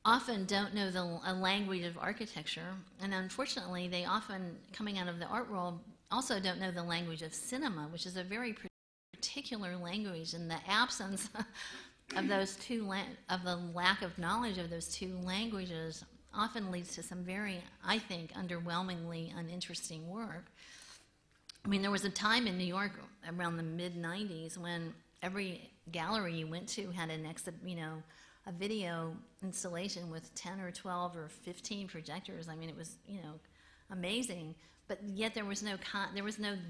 often don't know a language of architecture, and unfortunately they often, coming out of the art world, also don't know the language of cinema, which is a very particular language, and the absence of those of the lack of knowledge of those two languages often leads to some very, I think, underwhelmingly uninteresting work. I mean, there was a time in New York around the mid-90s when every gallery you went to had a video installation with 10 or 12 or 15 projectors. I mean, it was, amazing. But yet there was no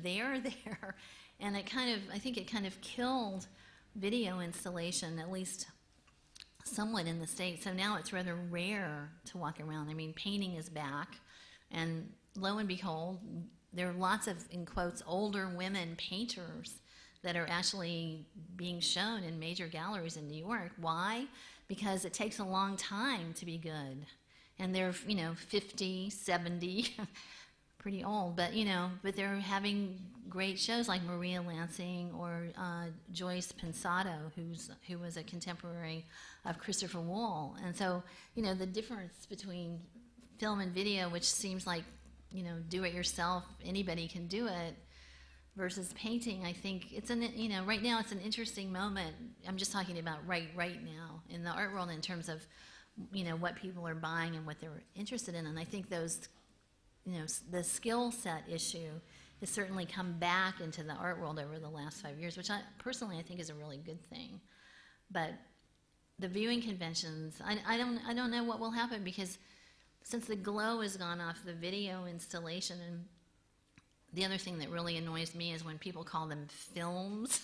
there, and I think it kind of killed video installation, at least somewhat in the States. So now it's rather rare to walk around. I mean, painting is back, and lo and behold, there are lots of, in quotes, older women painters that are actually being shown in major galleries in New York. Why? Because it takes a long time to be good. And they're, 50, 70, pretty old, but they're having great shows like Maria Lansing or Joyce Pensato, who was a contemporary of Christopher Wool. And so, the difference between film and video, which seems like, do it yourself, anybody can do it, versus painting, I think it's right now it's an interesting moment. I'm just talking about right now in the art world in terms of, what people are buying and what they're interested in. And I think those, the skill set issue has certainly come back into the art world over the last 5 years, which I think is a really good thing. But the viewing conventions, I don't know what will happen, because since the glow has gone off the video installation, and the other thing that really annoys me is when people call them films.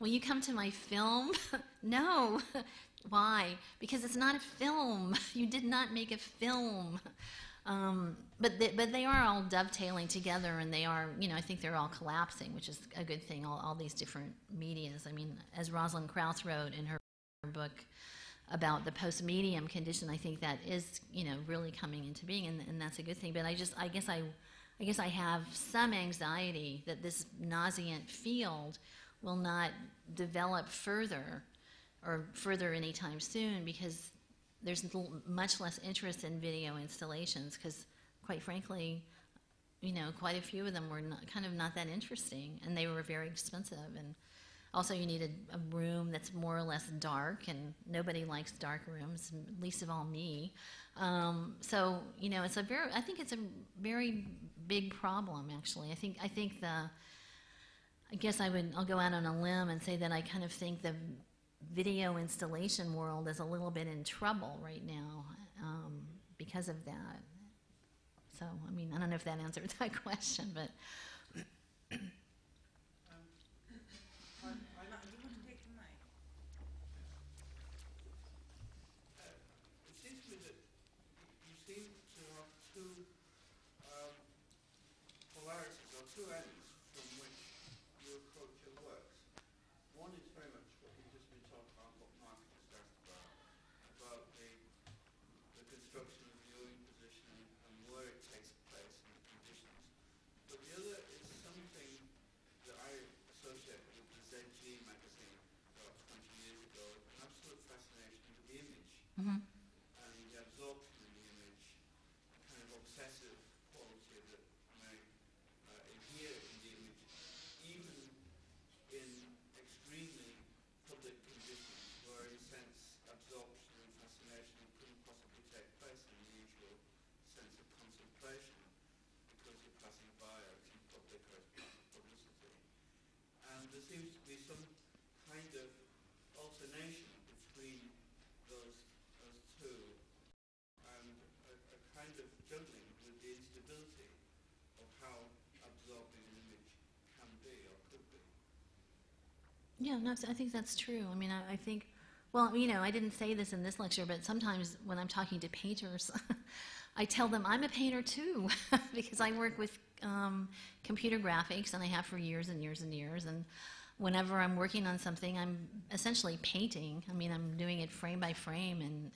Will you come to my film? No. Why? Because it's not a film. You did not make a film. But they are all dovetailing together, and they are, I think they're all collapsing, which is a good thing, all these different medias. I mean, as Rosalind Krauss wrote in her book about the post-medium condition, I think that is, really coming into being, and that's a good thing. But I guess I have some anxiety that this nauseant field will not develop further anytime soon, because there's much less interest in video installations, because quite frankly, quite a few of them were not that interesting, and they were very expensive. And also you needed a room that's more or less dark, and nobody likes dark rooms, least of all me. So, I think it's a very big problem, actually. I'll go out on a limb and say that I kind of think the video installation world is a little bit in trouble right now because of that. So, I don't know if that answers that question, but... It seems to me that you seem to have two polarities, or two ends from which you approach your works. One is very much what we've just been talking about, what Mark just asked about the construction of viewing position and where it takes place and the conditions. But the other is something that I associate with the ZG magazine about 20 years ago, an absolute fascination with the image. Mm-hmm. And the absorption in the image, a kind of obsessive quality that may adhere in the image, even in extremely public conditions where, in a sense, absorption and fascination couldn't possibly take place in the usual sense of contemplation, because you're passing by or it's in public or it's part of publicity. And there seems to be some kind of alternation between those two, and a kind of juggling with the instability of how absorbing an image can be or could be. Yeah, no, I think that's true. I think, well, I didn't say this in this lecture, but sometimes when I'm talking to painters, I tell them I'm a painter too, because I work with computer graphics, and I have for years and years and years. And whenever I'm working on something, I'm essentially painting. I'm doing it frame by frame, and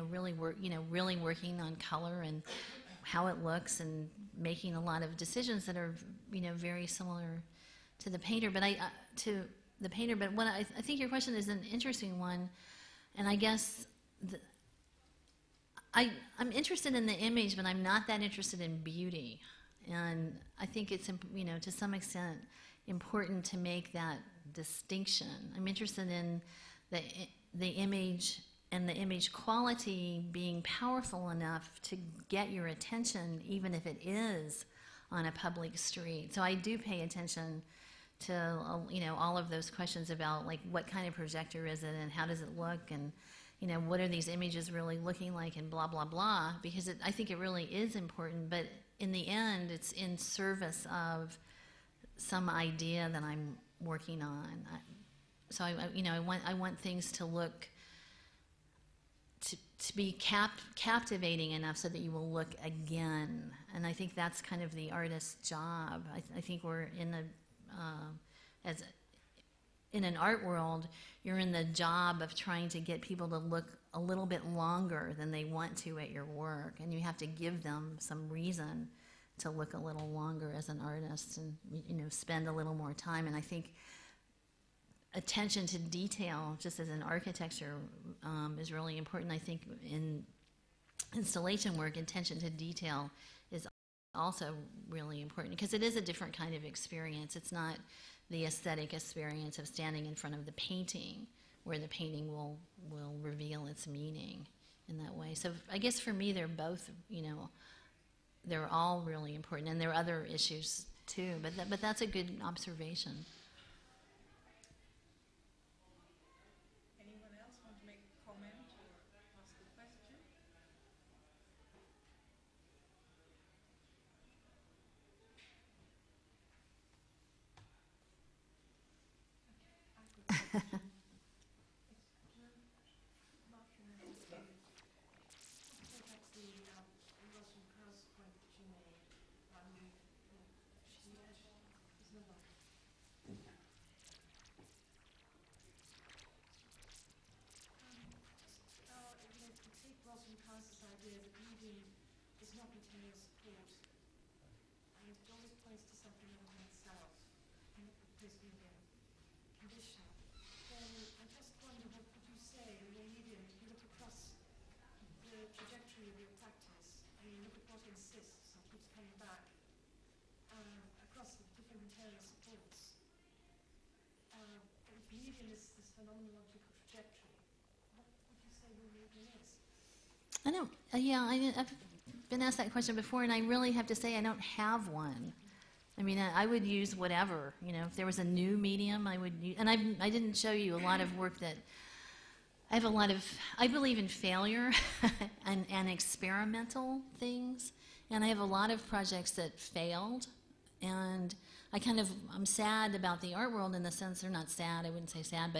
really working on color and how it looks, and making a lot of decisions that are very similar to the painter. But But what I think your question is an interesting one, and I guess I'm interested in the image, but I'm not that interested in beauty. And I think it's, to some extent, important to make that distinction. I'm interested in the image and the image quality being powerful enough to get your attention, even if it is on a public street. So I do pay attention to all of those questions about, like, what kind of projector is it, and how does it look, and what are these images really looking like, and blah blah blah, because I think it really is important. But in the end, it's in service of some idea that I'm working on. So I want things to look to be captivating enough so that you will look again. And I think that's kind of the artist's job. I think we're in in an art world, you're in the job of trying to get people to look a little bit longer than they want to at your work, and you have to give them some reason to look a little longer as an artist, and spend a little more time. And I think attention to detail, just as in architecture, is really important. I think in installation work, attention to detail is also really important, because it is a different kind of experience. It's not the aesthetic experience of standing in front of the painting, where the painting will reveal its meaning in that way. So I guess for me, they're both, they're all really important, and there are other issues too, but that's a good observation. Anyone else want to make a comment or ask a question? is not material support, and it always points to something other than itself, in the post-medium condition, then I just wonder, what would you say in your medium, if you look across the trajectory of your practice, and you look at what insists and keeps coming back across the different material supports, if medium is this phenomenological trajectory, what would you say your medium is? I don't, I've been asked that question before, and I really have to say I don't have one. I mean, I would use whatever, if there was a new medium, I would use, and I didn't show you a lot of work that, I believe in failure and experimental things, and I have a lot of projects that failed, and I'm sad about the art world in the sense, they're not sad, I wouldn't say sad,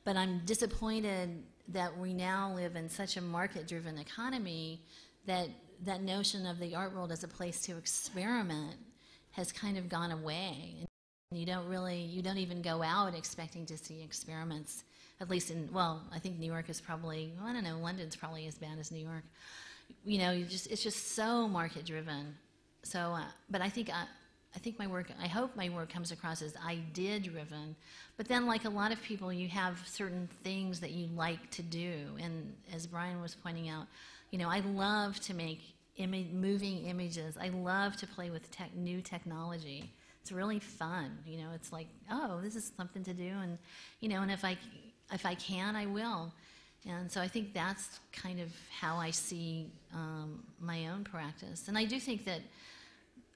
but I'm disappointed that we now live in such a market-driven economy that that notion of the art world as a place to experiment has kind of gone away. And you don't even go out expecting to see experiments, at least I think New York is probably, I don't know, London's probably as bad as New York. It's just so market-driven. So, but I think my work, I hope my work comes across as idea-driven, but then like a lot of people, you have certain things that you like to do, and as Brian was pointing out, I love to make moving images. I love to play with new technology. It's really fun, it's like, oh, this is something to do, and, and if I can, I will. And so I think that's kind of how I see my own practice. And I do think that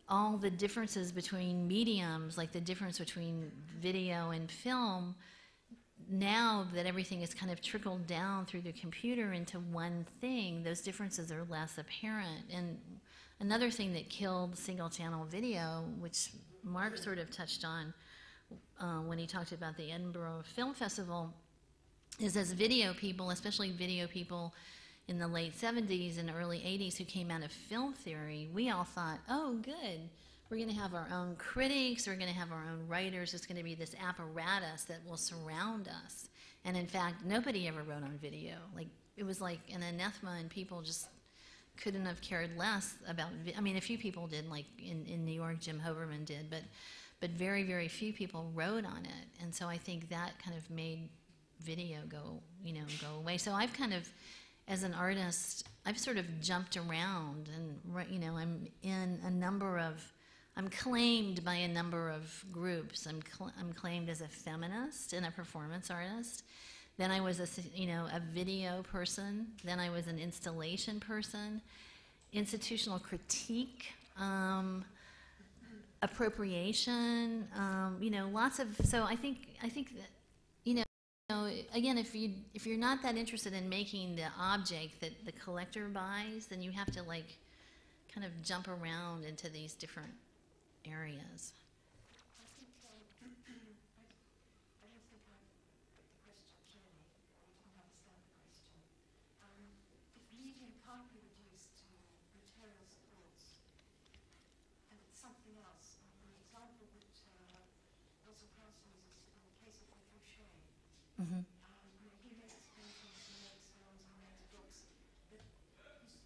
all the differences between mediums, like the difference between video and film, now that everything is kind of trickled down through the computer into one thing, those differences are less apparent. And another thing that killed single-channel video, which Mark sort of touched on when he talked about the Edinburgh Film Festival, is as video people, especially video people in the late 70s and early 80s who came out of film theory, we all thought, oh, good, we're going to have our own critics, we're going to have our own writers, it's going to be this apparatus that will surround us. And in fact, nobody ever wrote on video. Like, it was like an anathema, and people just couldn't have cared less about, a few people did, like in New York, Jim Hoberman did, but very, very few people wrote on it. And so I think that kind of made video go away. So I've kind of, as an artist, I've sort of jumped around, and I'm claimed by a number of groups. I'm claimed as a feminist and a performance artist. Then I was a video person. Then I was an installation person, institutional critique, appropriation. Lots of. So I think that. Again, if you're not that interested in making the object that the collector buys, then you have to kind of jump around into these different areas. I think I don't think I put the question clearly, or you didn't understand the question. If medium can't be reduced to material supports, and it's something else, the example that Russell Krauss uses in the case of Fouché. Mm-hmm. He makes paintings, he makes films, he makes books, but his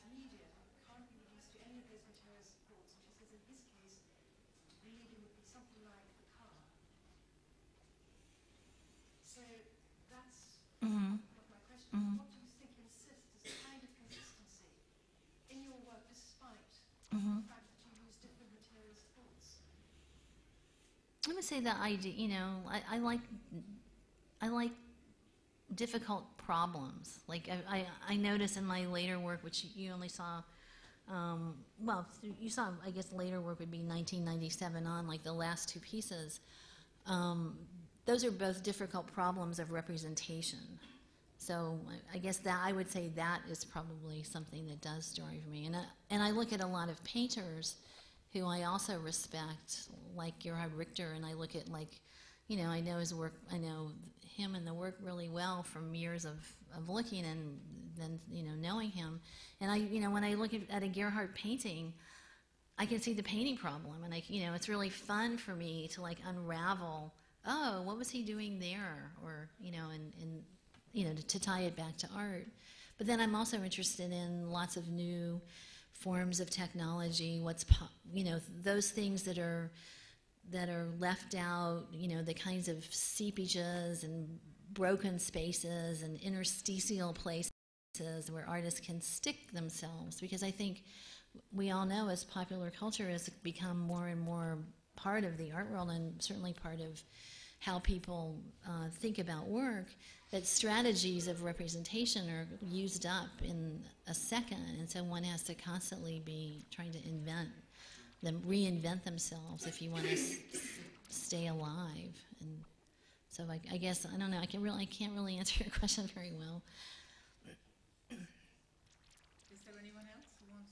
medium can't be reduced to any of those material supports, and she says in his case, the medium would be something like the car. So that's what my question is. What do you think insists as a kind of consistency in your work despite the fact that you use different material supports? I would say that I like difficult problems. Like I notice in my later work, which you only saw, you saw, I guess later work would be 1997 on, like the last two pieces. Those are both difficult problems of representation. So I guess that I would say that is probably something that does drive me. And I look at a lot of painters who I also respect, like Gerhard Richter, and I look at I know his work, I know him and the work really well from years of looking and then, knowing him. And when I look at a Gerhard painting, I can see the painting problem, and it's really fun for me to unravel, oh, what was he doing there? Or, and to tie it back to art. But then I'm also interested in lots of new forms of technology, those things that are left out, the kinds of seepages and broken spaces and interstitial places where artists can stick themselves. Because I think we all know as popular culture has become more and more part of the art world, and certainly part of how people think about work, that strategies of representation are used up in a second, and so one has to constantly be trying to reinvent themselves if you want to stay alive. And so I guess, I don't know, I can't really answer your question very well. Is there anyone else who wants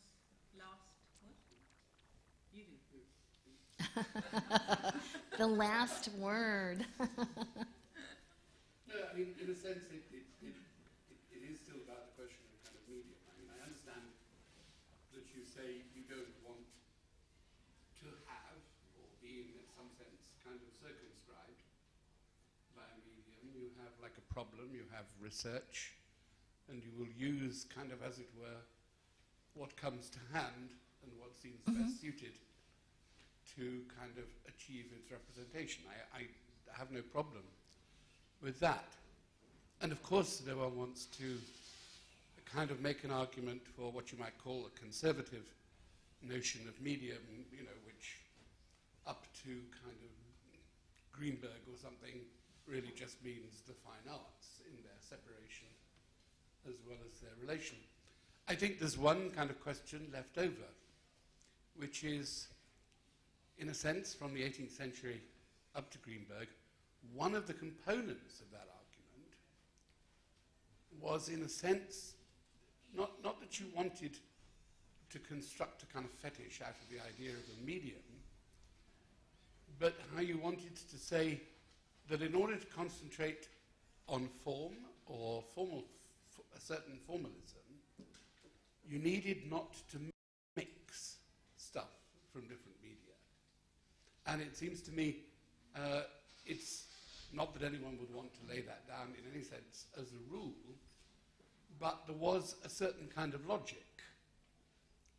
last word? You do. The last word. No, I mean, in a sense, it is still about the question of kind of medium. I mean, I understand that you say you don't want to have, or be in some sense, kind of circumscribed by a medium. You have like a problem, you have research, and you will use kind of, as it were, what comes to hand and what seems best suited to kind of achieve its representation. I have no problem with that. And of course, no one wants to kind of make an argument for what you might call a conservative notion of medium, which up to kind of Greenberg or something really just means the fine arts in their separation as well as their relation. I think there's one kind of question left over, which is, in a sense, from the 18th century up to Greenberg, one of the components of that argument was, in a sense, not that you wanted to construct a kind of fetish out of the idea of a medium, but how you wanted to say that in order to concentrate on form or a certain formalism, you needed not to mix stuff from different media. And it seems to me it's not that anyone would want to lay that down in any sense as a rule, but there was a certain kind of logic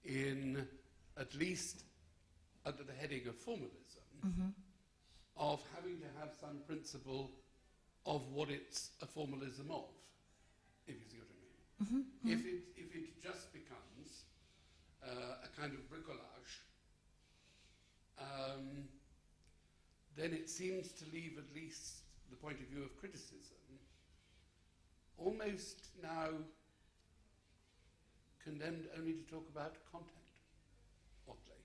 in, at least under the heading of formalism, of having to have some principle of what it's a formalism of, if you see what I mean. If it just becomes a kind of bricolage, then it seems to leave at least the point of view of criticism almost now condemned only to talk about content, oddly.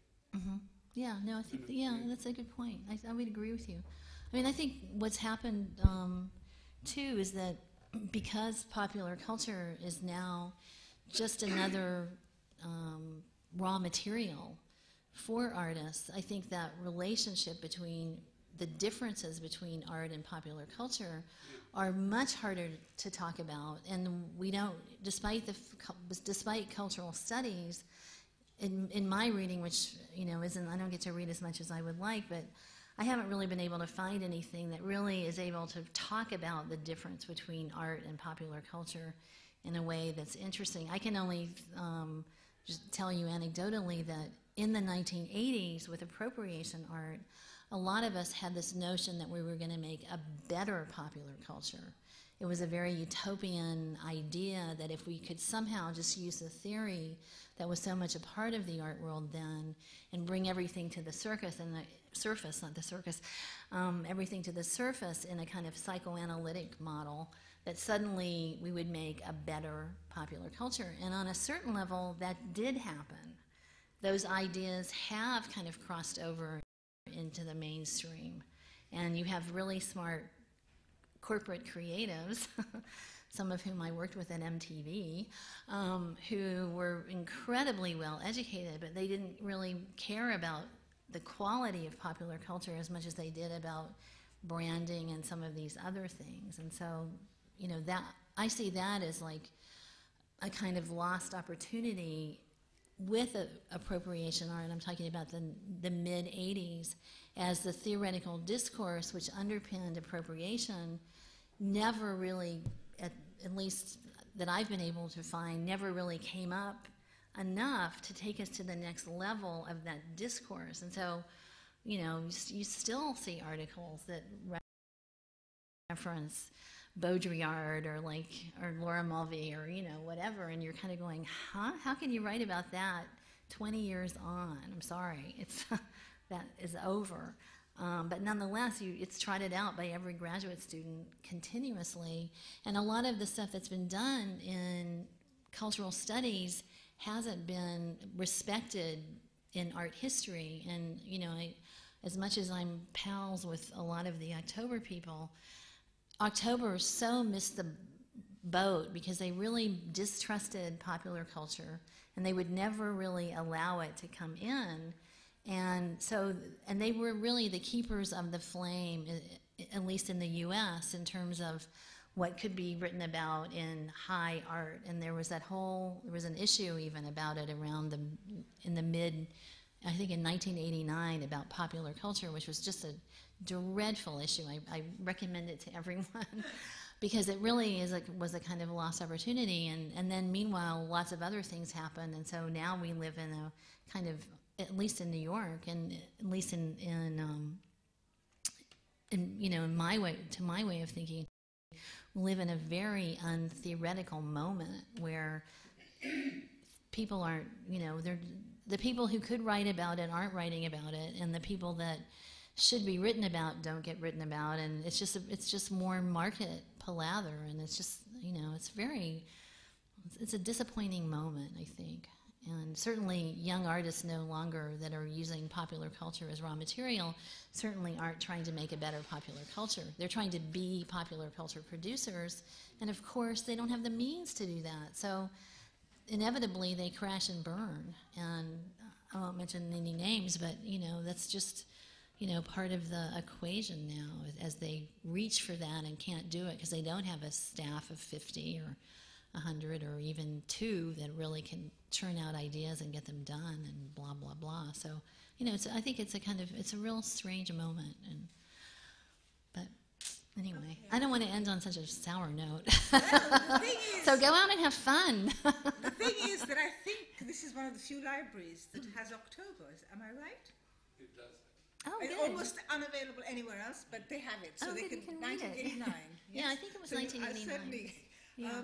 Yeah, no, I think, that's a good point. I would agree with you. I mean, I think what's happened, too, is that because popular culture is now just another raw material for artists, I think that relationship between the differences between art and popular culture are much harder to talk about, and we don't, despite cultural studies, in my reading, which isn't, I don't get to read as much as I would like, but I haven't really been able to find anything that really is able to talk about the difference between art and popular culture in a way that's interesting. I can only just tell you anecdotally that in the 1980s with appropriation art, a lot of us had this notion that we were going to make a better popular culture. It was a very utopian idea that if we could somehow just use the theory that was so much a part of the art world then and bring everything to the surface, everything to the surface in a kind of psychoanalytic model, that suddenly we would make a better popular culture. And on a certain level, that did happen. Those ideas have kind of crossed over into the mainstream. And you have really smart corporate creatives, some of whom I worked with at MTV, who were incredibly well educated, but they didn't really care about the quality of popular culture as much as they did about branding and some of these other things. And so, that I see that as like a kind of lost opportunity with appropriation art. I'm talking about the mid-'80s, as the theoretical discourse which underpinned appropriation never really, at least that I've been able to find, never really came up enough to take us to the next level of that discourse. And so, you know, you still see articles that reference Baudrillard or Laura Mulvey or, you know, whatever, and you're kind of going, huh? How can you write about that 20 years on? I'm sorry, it's that is over. But nonetheless, it's trotted out by every graduate student continuously, and a lot of the stuff that's been done in cultural studies hasn't been respected in art history. And, you know, as much as I'm pals with a lot of the October people, October so missed the boat because they really distrusted popular culture, and they would never really allow it to come in. And so, and they were really the keepers of the flame, at least in the U.S., in terms of what could be written about in high art. And there was there was an issue even about it around in I think in 1989, about popular culture, which was just a dreadful issue. I recommend it to everyone because it really was a kind of lost opportunity. And then meanwhile, lots of other things happened. And so now we live in a kind of, at least in New York, and at least in you know, in my way of thinking, we live in a very untheoretical moment where people aren't, you know, the people who could write about it aren't writing about it, and the people that should be written about don't get written about, and it's just more market palaver, and it's just, you know, it's a disappointing moment, I think. And certainly young artists no longer that are using popular culture as raw material certainly aren't trying to make a better popular culture. They're trying to be popular culture producers, and of course they don't have the means to do that. So inevitably they crash and burn. And I won't mention any names, but, you know, that's just, you know, part of the equation now as they reach for that and can't do it because they don't have a staff of 50 or 100 or even 2 that really can churn out ideas and get them done and blah, blah, blah. So, you know, I think it's a real strange moment. But anyway, okay. I don't want to end on such a sour note. Well, the thing is, so go out and have fun. The thing is that I think this is one of the few libraries that has October. Am I right? It does. Oh, it's good. almost unavailable anywhere else, but they have it. So they good, can, you can read it. 1989. Yeah, I think it was 1989. I certainly, Yeah.